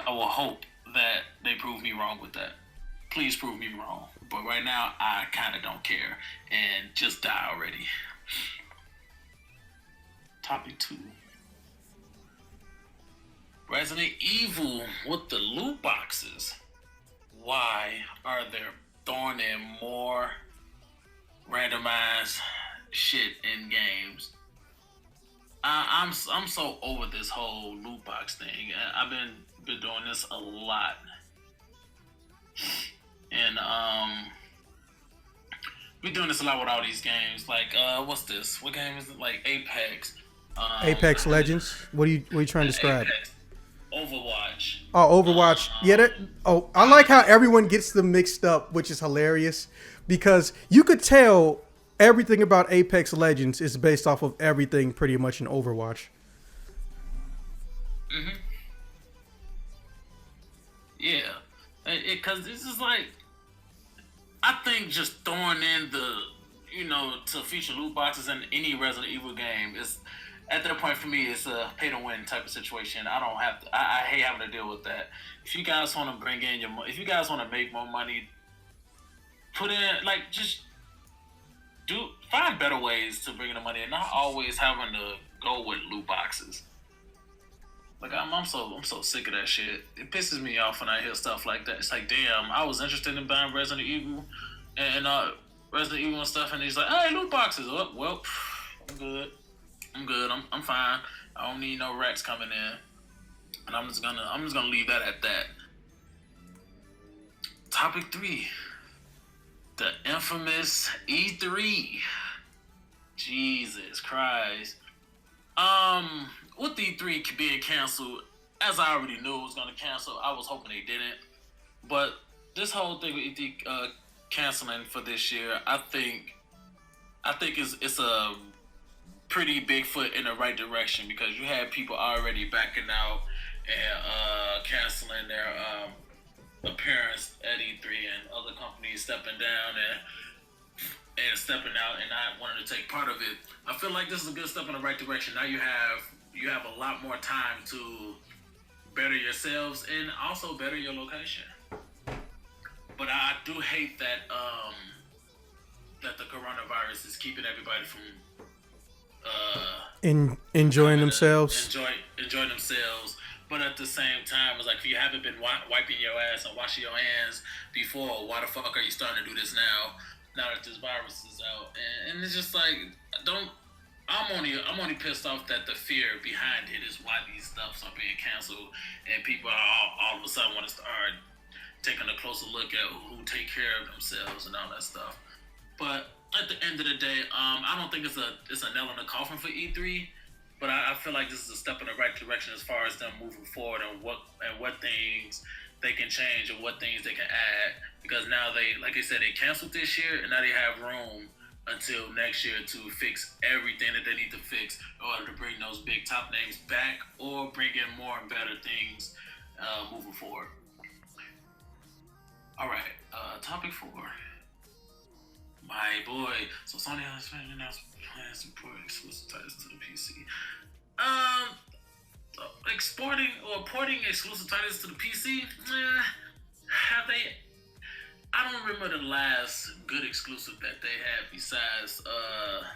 hope that they prove me wrong with that. Please prove me wrong. But right now, I kind of don't care and just die already. Topic 2. Resident Evil with the loot boxes. Why are they throwing in more randomized shit in games? I'm so over this whole loot box thing. I've been doing this a lot, and we're doing this a lot with all these games. Like what's this? What game is it? Like Apex. Apex Legends. What are you trying to describe? Apex, Overwatch. Oh, Overwatch. Yeah. I like how everyone gets them mixed up, which is hilarious, because you could tell everything about Apex Legends is based off of everything pretty much in Overwatch. Mm-hmm. Yeah, because this is like, I think just throwing in to feature loot boxes in any Resident Evil game is, at that point for me, it's a pay to win type of situation. I don't have to. I hate having to deal with that. If you guys want to bring in if you guys want to make more money, put in like just find better ways to bring in the money and not always having to go with loot boxes. Like I'm so sick of that shit. It pisses me off when I hear stuff like that. It's like, damn, I was interested in buying Resident Evil and Resident Evil and stuff, and he's like, hey, loot boxes. Oh, well, I'm good. I'm fine. I don't need no racks coming in, and I'm just gonna leave that at that. Topic 3, the infamous E3. Jesus Christ. With E3 being canceled, as I already knew it was gonna cancel, I was hoping they didn't. But this whole thing with E3 canceling for this year, I think it's a pretty big foot in the right direction, because you had people already backing out and canceling their appearance at E3, and other companies stepping down and stepping out and not wanting to take part of it. I feel like this is a good step in the right direction. Now you have a lot more time to better yourselves and also better your location. But I do hate that that the coronavirus is keeping everybody from enjoying themselves. Enjoy themselves. But at the same time, it's like, if you haven't been wiping your ass and washing your hands before, why the fuck are you starting to do this now? Now that this virus is out, and it's just like, I'm only pissed off that the fear behind it is why these stuffs are being canceled, and people are all of a sudden want to start taking a closer look at who take care of themselves and all that stuff. But at the end of the day, I don't think it's a nail in the coffin for E3, but I feel like this is a step in the right direction as far as them moving forward and what things they can change and what things they can add, because now they, like I said, they canceled this year, and now they have room until next year to fix everything that they need to fix in order to bring those big top names back or bring in more and better things moving forward. topic 4. My boy. So Sony has announced plans to port exclusive titles to the PC. Exporting or porting exclusive titles to the PC? Have they? I don't remember the last good exclusive that they had besides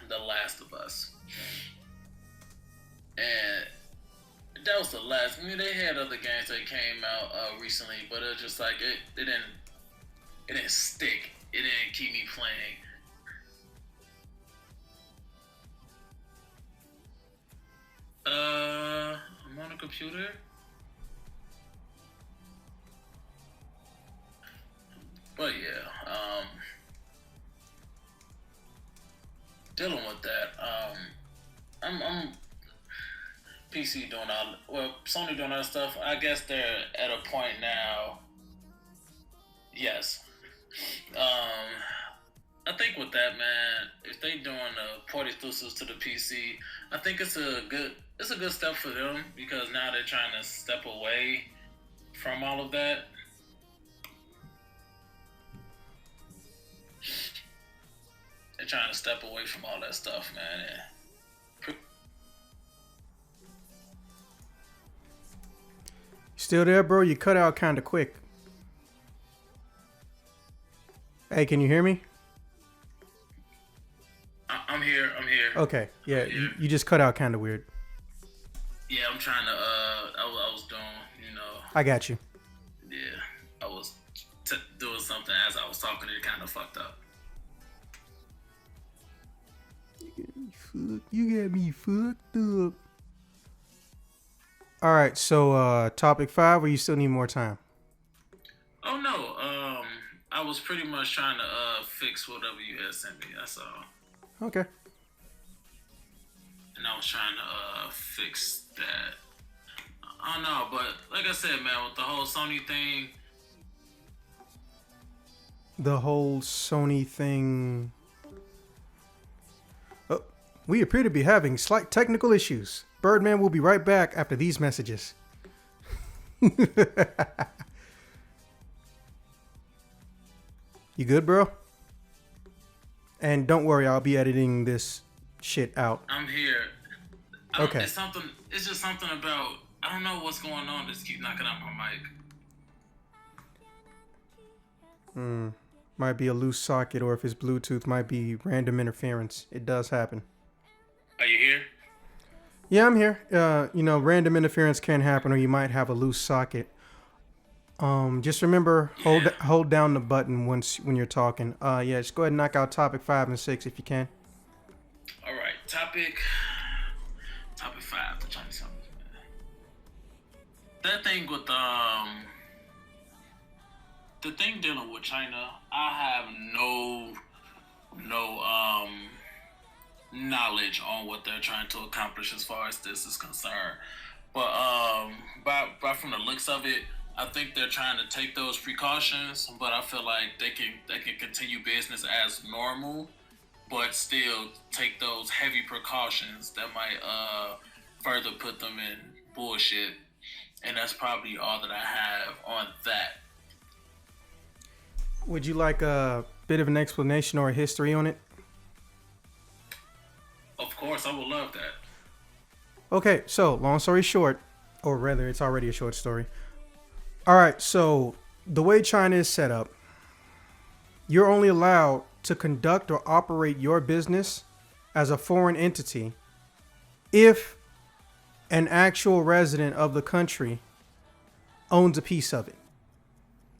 The Last of Us. And that was the last. I mean, they had other games that came out recently, but it was just like it didn't stick. It didn't keep me playing. I'm on a computer. But yeah, dealing with that. I'm PC doing Sony doing other stuff. I guess they're at a point now. Yes. I think with that, man, if they doing port exclusives to the PC, I think it's a good step for them because now they're trying to step away from all of that. They're trying to step away from all that stuff, man. Still there, bro? You cut out kind of quick. Hey, can you hear me? I'm here. Okay, yeah, you just cut out kind of weird. Yeah, I'm trying to, I was doing, I got you. Yeah, I was doing something as I was talking, it kind of fucked up. You got me fucked up. All right, so topic 5, or you still need more time? Oh no, I was pretty much trying to fix whatever you had sent me. That's all. Okay. And I was trying to fix that. I don't know, but like I said, man, with the whole Sony thing. Oh, we appear to be having slight technical issues. Birdman will be right back after these messages. You good, bro? And don't worry, I'll be editing this shit out. I'm here. Okay. It's just something about, I don't know what's going on. Just keep knocking out my mic. Might be a loose socket, or if it's Bluetooth, might be random interference. It does happen. Are you here? Yeah, I'm here. Random interference can happen, or you might have a loose socket. Just remember, hold down the button when you're talking. Just go ahead and knock out topic 5 and 6 if you can. All right, topic 5. The Chinese something. That thing with the thing dealing with China, I have no knowledge on what they're trying to accomplish as far as this is concerned. But by from the looks of it, I think they're trying to take those precautions, but I feel like they can continue business as normal, but still take those heavy precautions that might further put them in bullshit. And that's probably all that I have on that. Would you like a bit of an explanation or a history on it? Of course, I would love that. Okay, so long story short, or rather it's already a short story. All right, so the way China is set up, you're only allowed to conduct or operate your business as a foreign entity if an actual resident of the country owns a piece of it.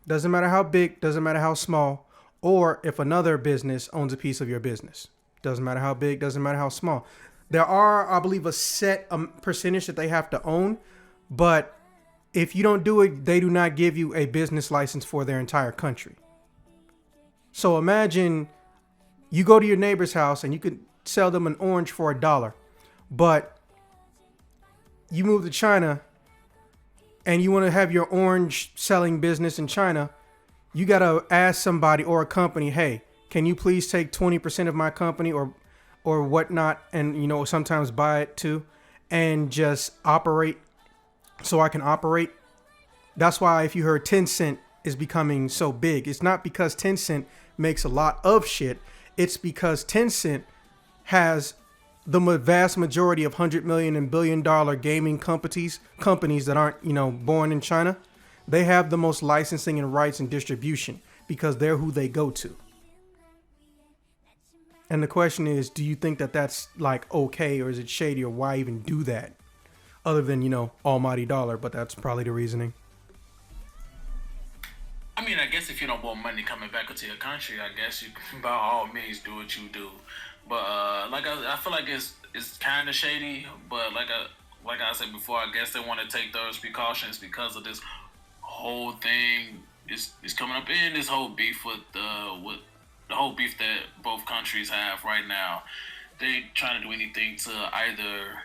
Doesn't matter how big, doesn't matter how small, or if another business owns a piece of your business. Doesn't matter how big, doesn't matter how small. There are, I believe, a set percentage that they have to own, but if you don't do it, they do not give you a business license for their entire country. So imagine you go to your neighbor's house and you could sell them an orange for $1, but you move to China and you want to have your orange selling business in China, you got to ask somebody or a company, hey, can you please take 20% of my company or whatnot, and sometimes buy it too, and just operate so I can operate. That's why if you heard Tencent is becoming so big. It's not because Tencent makes a lot of shit. It's because Tencent has the vast majority of 100 million and billion-dollar gaming companies that aren't, born in China. They have the most licensing and rights and distribution because they're who they go to. And the question is, do you think that that's like okay, or is it shady, or why even do that? Other than, almighty dollar, but that's probably the reasoning. I mean, I guess if you don't want money coming back into your country, I guess you can by all means do what you do. But I feel like it's kind of shady. But like I said before, I guess they want to take those precautions because of this whole thing is coming up in this whole beef with the whole beef that both countries have right now. They trying to do anything to either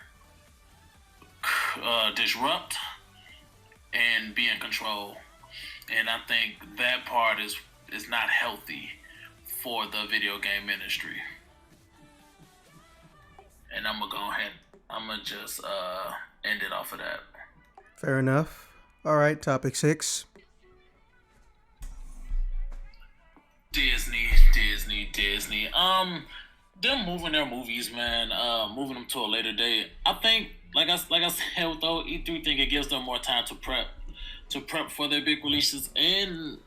disrupt and be in control. And I think that part is not healthy for the video game industry. And I'm gonna just end it off of that. Fair enough. All right, topic 6. Disney. Them moving their movies, man. Moving them to a later date. I think, like I said, with the E3 thing, it gives them more time to prep for their big releases, and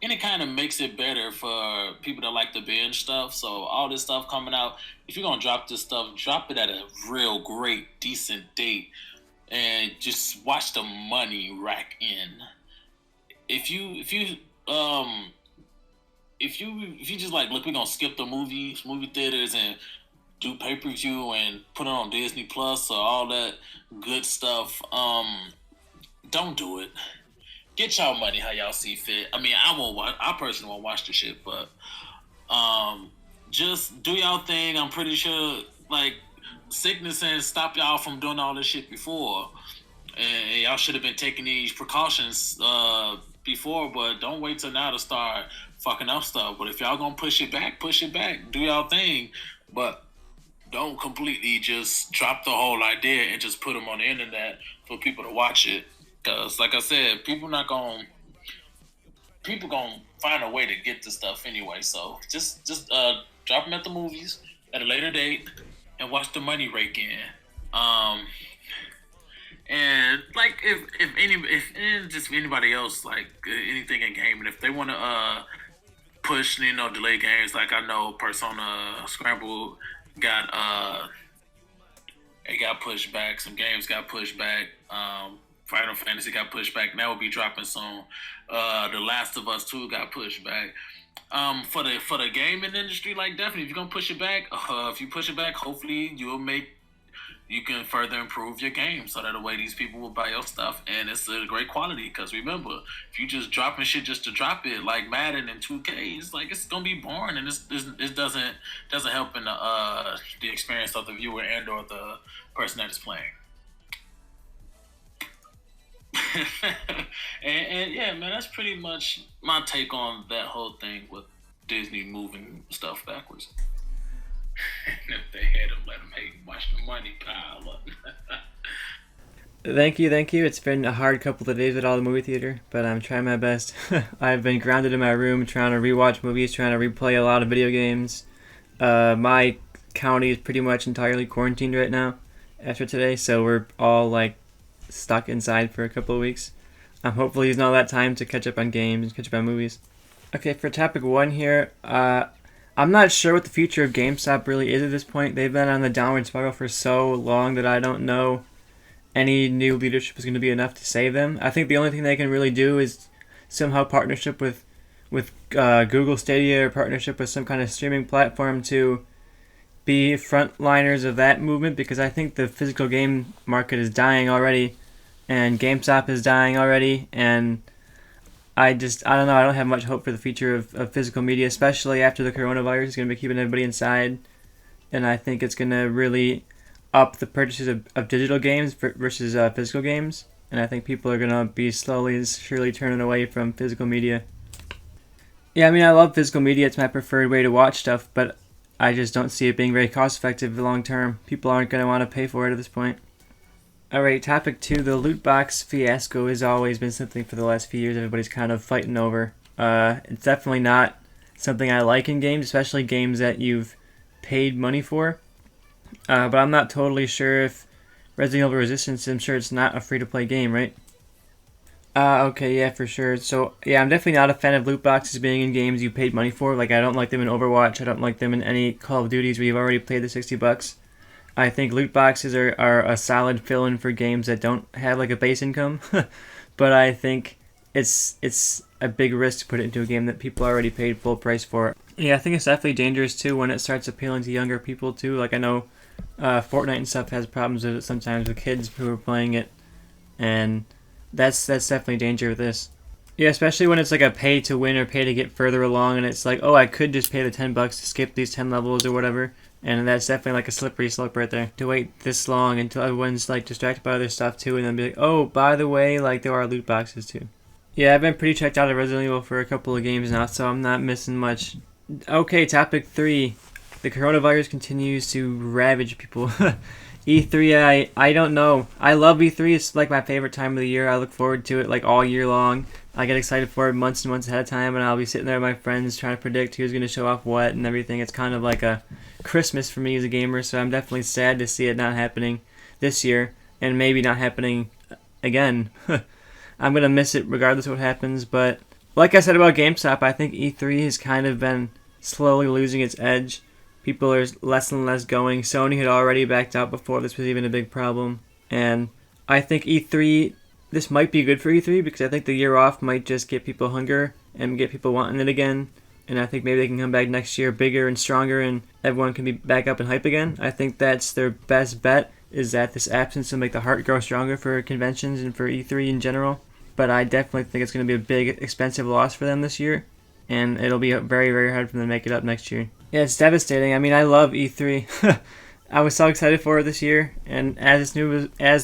it kind of makes it better for people that like to binge stuff. So all this stuff coming out, if you're gonna drop this stuff, drop it at a real great, decent date, and just watch the money rack in. If you just like, look, we're gonna skip the movie theaters and do pay-per-view and put it on Disney Plus or all that good stuff, don't do it. Get y'all money how y'all see fit. I mean, I personally won't watch the shit, but just do y'all thing. I'm pretty sure, like, sickness and stop y'all from doing all this shit before, and y'all should have been taking these precautions before, but don't wait till now to start fucking up stuff. But if y'all gonna push it back, do y'all thing, but don't completely just drop the whole idea and just put them on the internet for people to watch it. Because, like I said, people gonna find a way to get the stuff anyway. So just drop them at the movies at a later date and watch the money rake in. And like if anybody else, like anything in gaming, if they want to push, delay games, like I know Persona Scramble got it got pushed back. Some games got pushed back. Final Fantasy got pushed back. And that will be dropping soon. The Last of Us 2 got pushed back. For the gaming industry, like, definitely, if you're gonna push it back, hopefully you can further improve your game so that the way these people will buy your stuff and it's a great quality. Because remember, if you just dropping shit just to drop it, like Madden and 2K, it's like, it's gonna be boring, and it doesn't help in the experience of the viewer and or the person that is playing. and yeah, man, that's pretty much my take on that whole thing with Disney moving stuff backwards. And if they had them, let them watch the money pile up. Thank you. It's been a hard couple of days without the movie theater, but I'm trying my best. I've been grounded in my room trying to rewatch movies, trying to replay a lot of video games. My county is pretty much entirely quarantined right now after today, so we're all like stuck inside for a couple of weeks. I'm hopefully using all that time to catch up on games and catch up on movies. Okay, for topic 1 here, I'm not sure what the future of GameStop really is at this point. They've been on the downward spiral for so long that I don't know any new leadership is going to be enough to save them. I think the only thing they can really do is somehow partnership with Google Stadia, or partnership with some kind of streaming platform to be frontliners of that movement, because I think the physical game market is dying already, and GameStop is dying already, and I don't know, I don't have much hope for the future of physical media, especially after the coronavirus is going to be keeping everybody inside, and I think it's going to really up the purchases of digital games versus physical games, and I think people are going to be slowly and surely turning away from physical media. Yeah, I mean, I love physical media, it's my preferred way to watch stuff, but I just don't see it being very cost effective long term. People aren't going to want to pay for it at this point. Alright, topic 2. The loot box fiasco has always been something for the last few years everybody's kind of fighting over. It's definitely not something I like in games, especially games that you've paid money for. But I'm not totally sure if Resident Evil Resistance, I'm sure it's not a free-to-play game, right? Okay, yeah, for sure. So, yeah, I'm definitely not a fan of loot boxes being in games you paid money for. Like, I don't like them in Overwatch. I don't like them in any Call of Duties where you've already paid the $60. I think loot boxes are a solid fill-in for games that don't have, like, a base income. But I think it's a big risk to put it into a game that people already paid full price for. Yeah, I think it's definitely dangerous, too, when it starts appealing to younger people, too. Like, I know Fortnite and stuff has problems with it sometimes with kids who are playing it. And that's definitely danger with this. Yeah, especially when it's like a pay to win or pay to get further along, and it's like, oh, I could just pay the $10 to skip these 10 levels or whatever, and that's definitely like a slippery slope right there. To wait this long until everyone's like distracted by other stuff too, and then be like, oh, by the way, like there are loot boxes too. Yeah, I've been pretty checked out of Resident Evil for a couple of games now, so I'm not missing much. Okay, topic 3. The coronavirus continues to ravage people. E3, I don't know. I love E3. It's like my favorite time of the year. I look forward to it like all year long. I get excited for it months and months ahead of time, and I'll be sitting there with my friends trying to predict who's going to show off what and everything. It's kind of like a Christmas for me as a gamer, so I'm definitely sad to see it not happening this year and maybe not happening again. I'm going to miss it regardless of what happens, but like I said about GameStop, I think E3 has kind of been slowly losing its edge. People are less and less going. Sony had already backed out before this was even a big problem. And I think E3, this might be good for E3 because I think the year off might just get people hunger and get people wanting it again. And I think maybe they can come back next year bigger and stronger and everyone can be back up and hype again. I think that's their best bet, is that this absence will make the heart grow stronger for conventions and for E3 in general. But I definitely think it's going to be a big, expensive loss for them this year. And it'll be very, very hard for them to make it up next year. Yeah, it's devastating. I mean, I love E3. I was so excited for it this year, and as the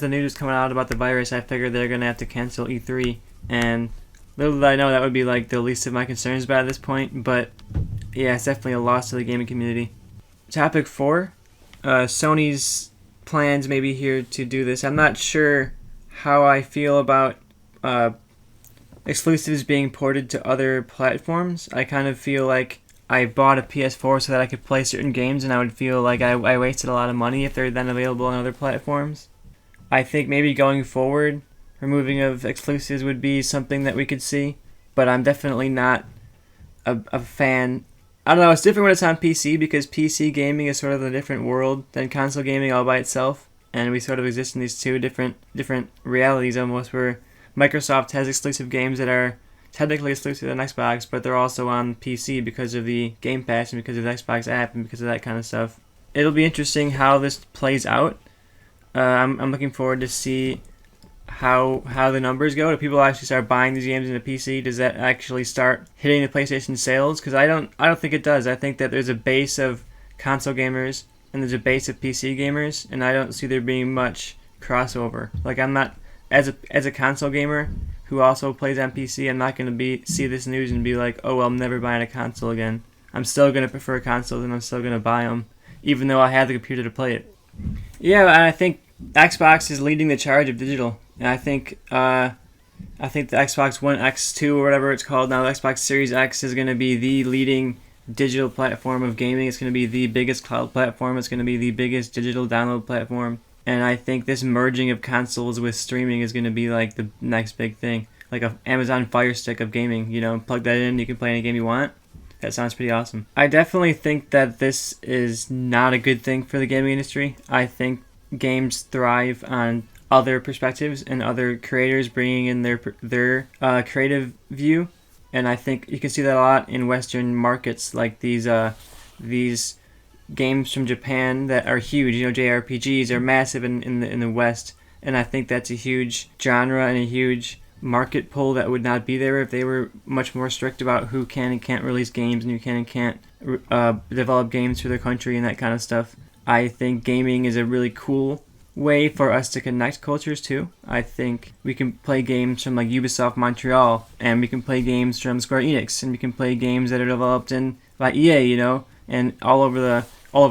news was coming out about the virus, I figured they're gonna have to cancel E3. And little did I know that would be like the least of my concerns about at this point. But yeah, it's definitely a loss to the gaming community. Topic 4, Sony's plans may be here to do this. I'm not sure how I feel about exclusives being ported to other platforms. I kind of feel like I bought a PS4 so that I could play certain games, and I would feel like I wasted a lot of money if they're then available on other platforms. I think maybe going forward, removing of exclusives would be something that we could see, but I'm definitely not a fan. I don't know, it's different when it's on PC because PC gaming is sort of a different world than console gaming all by itself, and we sort of exist in these two different realities almost, where Microsoft has exclusive games that are technically exclusive on Xbox, but they're also on PC because of the Game Pass and because of the Xbox app and because of that kind of stuff. It'll be interesting how this plays out. I'm looking forward to see how the numbers go. Do people actually start buying these games in the PC? Does that actually start hitting the PlayStation sales? Because I don't think it does. I think that there's a base of console gamers and there's a base of PC gamers, and I don't see there being much crossover. Like, I'm not, as a console gamer who also plays on PC, I'm not going to see this news and be like, oh, well, I'm never buying a console again. I'm still going to prefer consoles and I'm still going to buy them, even though I have the computer to play it. Yeah, and I think Xbox is leading the charge of digital. And I think the Xbox One X2 or whatever it's called now, the Xbox Series X, is going to be the leading digital platform of gaming. It's going to be the biggest cloud platform. It's going to be the biggest digital download platform. And I think this merging of consoles with streaming is going to be like the next big thing. Like a Amazon Fire Stick of gaming. You know, plug that in, you can play any game you want. That sounds pretty awesome. I definitely think that this is not a good thing for the gaming industry. I think games thrive on other perspectives and other creators bringing in their creative view. And I think you can see that a lot in Western markets, like these games from Japan that are huge. You know, JRPGs are massive in the West, and I think that's a huge genre and a huge market pull that would not be there if they were much more strict about who can and can't release games and who can and can't develop games for their country and that kind of stuff. I think gaming is a really cool way for us to connect cultures too. I think we can play games from like Ubisoft Montreal, and we can play games from Square Enix, and we can play games that are developed by EA, you know, and all over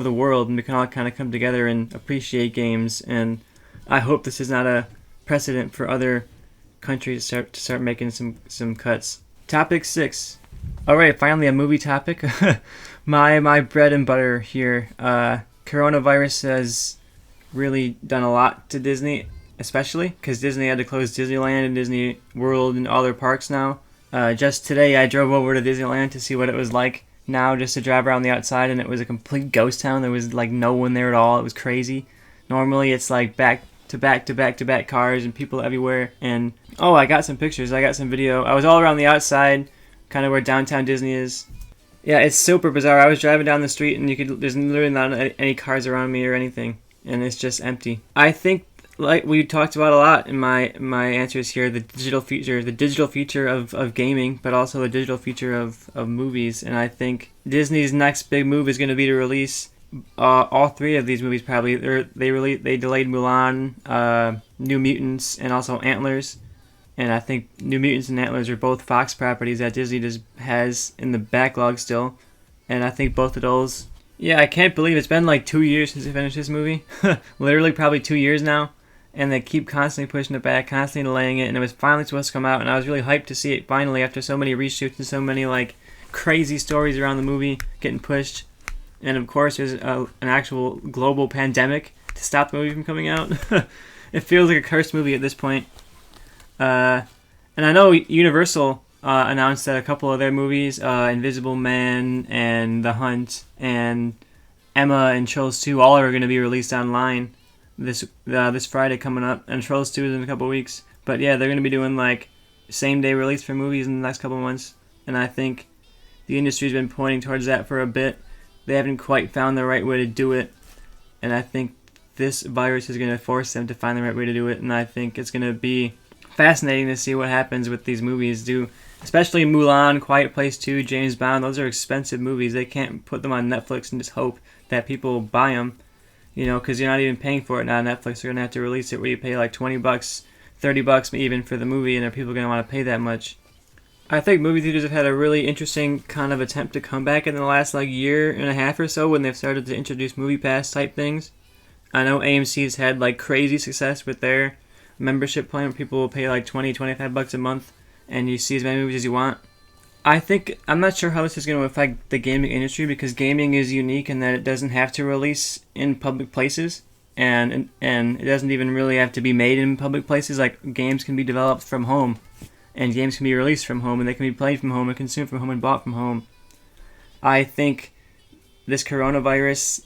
the world, and we can all kind of come together and appreciate games. And I hope this is not a precedent for other countries to start making some cuts. Topic 6. All right, finally a movie topic. my bread and butter here. Coronavirus has really done a lot to Disney, especially because Disney had to close Disneyland and Disney World and all their parks now. Just today I drove over to Disneyland to see what it was like now, just to drive around the outside, and it was a complete ghost town. There was like no one there at all. It was crazy. Normally it's like back to back cars and people everywhere. And oh, I got some pictures. I got some video. I was all around the outside, kind of where downtown Disney is. Yeah, it's super bizarre. I was driving down the street and there's literally not any cars around me or anything, and it's just empty. I think, like we talked about a lot in my answers here, the digital feature of gaming, but also the digital feature of movies. And I think Disney's next big move is going to be to release all 3 of these movies. Probably they delayed Mulan, New Mutants, and also Antlers. And I think New Mutants and Antlers are both Fox properties that Disney just has in the backlog still. And I think both of those. Yeah, I can't believe it's been like 2 years since they finished this movie. Literally probably 2 years now. And they keep constantly pushing it back, constantly delaying it. And it was finally supposed to come out. And I was really hyped to see it finally after so many reshoots and so many like crazy stories around the movie getting pushed. And of course, there's an actual global pandemic to stop the movie from coming out. It feels like a cursed movie at this point. And I know Universal announced that a couple of their movies, Invisible Man and The Hunt and Emma and Trolls 2, all are going to be released online this Friday coming up. And Trolls 2 is in a couple of weeks. But yeah, they're going to be doing like same day release for movies in the next couple of months. And I think the industry's been pointing towards that for a bit. They haven't quite found the right way to do it. And I think this virus is going to force them to find the right way to do it. And I think it's going to be fascinating to see what happens with these movies. Especially Mulan, Quiet Place 2, James Bond. Those are expensive movies. They can't put them on Netflix and just hope that people buy them. You know, because you're not even paying for it now. Netflix are going to have to release it where you pay like $20, $30 even for the movie, and are people going to want to pay that much? I think movie theaters have had a really interesting kind of attempt to come back in the last like year and a half or so when they've started to introduce movie pass type things. I know AMC's had like crazy success with their membership plan where people will pay like $20, $25 a month and you see as many movies as you want. I'm not sure how this is going to affect the gaming industry, because gaming is unique in that it doesn't have to release in public places, and it doesn't even really have to be made in public places. Like games can be developed from home, and games can be released from home, and they can be played from home and consumed from home and bought from home. I think this coronavirus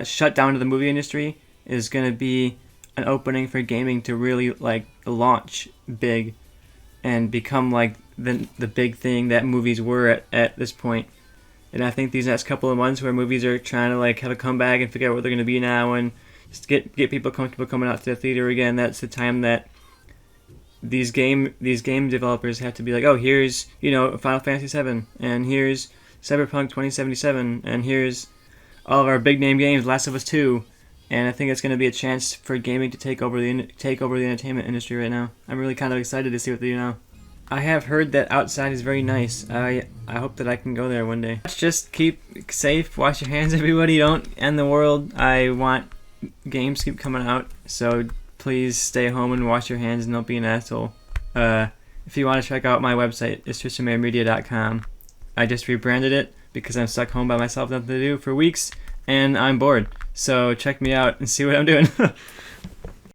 shutdown to the movie industry is going to be an opening for gaming to really like launch big and become like the big thing that movies were at this point. And I think these next couple of months where movies are trying to like have a comeback and figure out what they're going to be now and just get people comfortable coming out to the theater again, that's the time that these game developers have to be like, oh, here's, you know, Final Fantasy VII, and here's Cyberpunk 2077, and here's all of our big name games, Last of Us 2. And I think it's going to be a chance for gaming to take over the entertainment industry right now. I'm really kind of excited to see what they do now. I have heard that outside is very nice. I hope that I can go there one day. Just keep safe, wash your hands, everybody. Don't end the world. I want games to keep coming out, so please stay home and wash your hands and don't be an asshole. If you want to check out my website, it's tristanmayormedia.com. I just rebranded it because I'm stuck home by myself, nothing to do for weeks, and I'm bored. So check me out and see what I'm doing.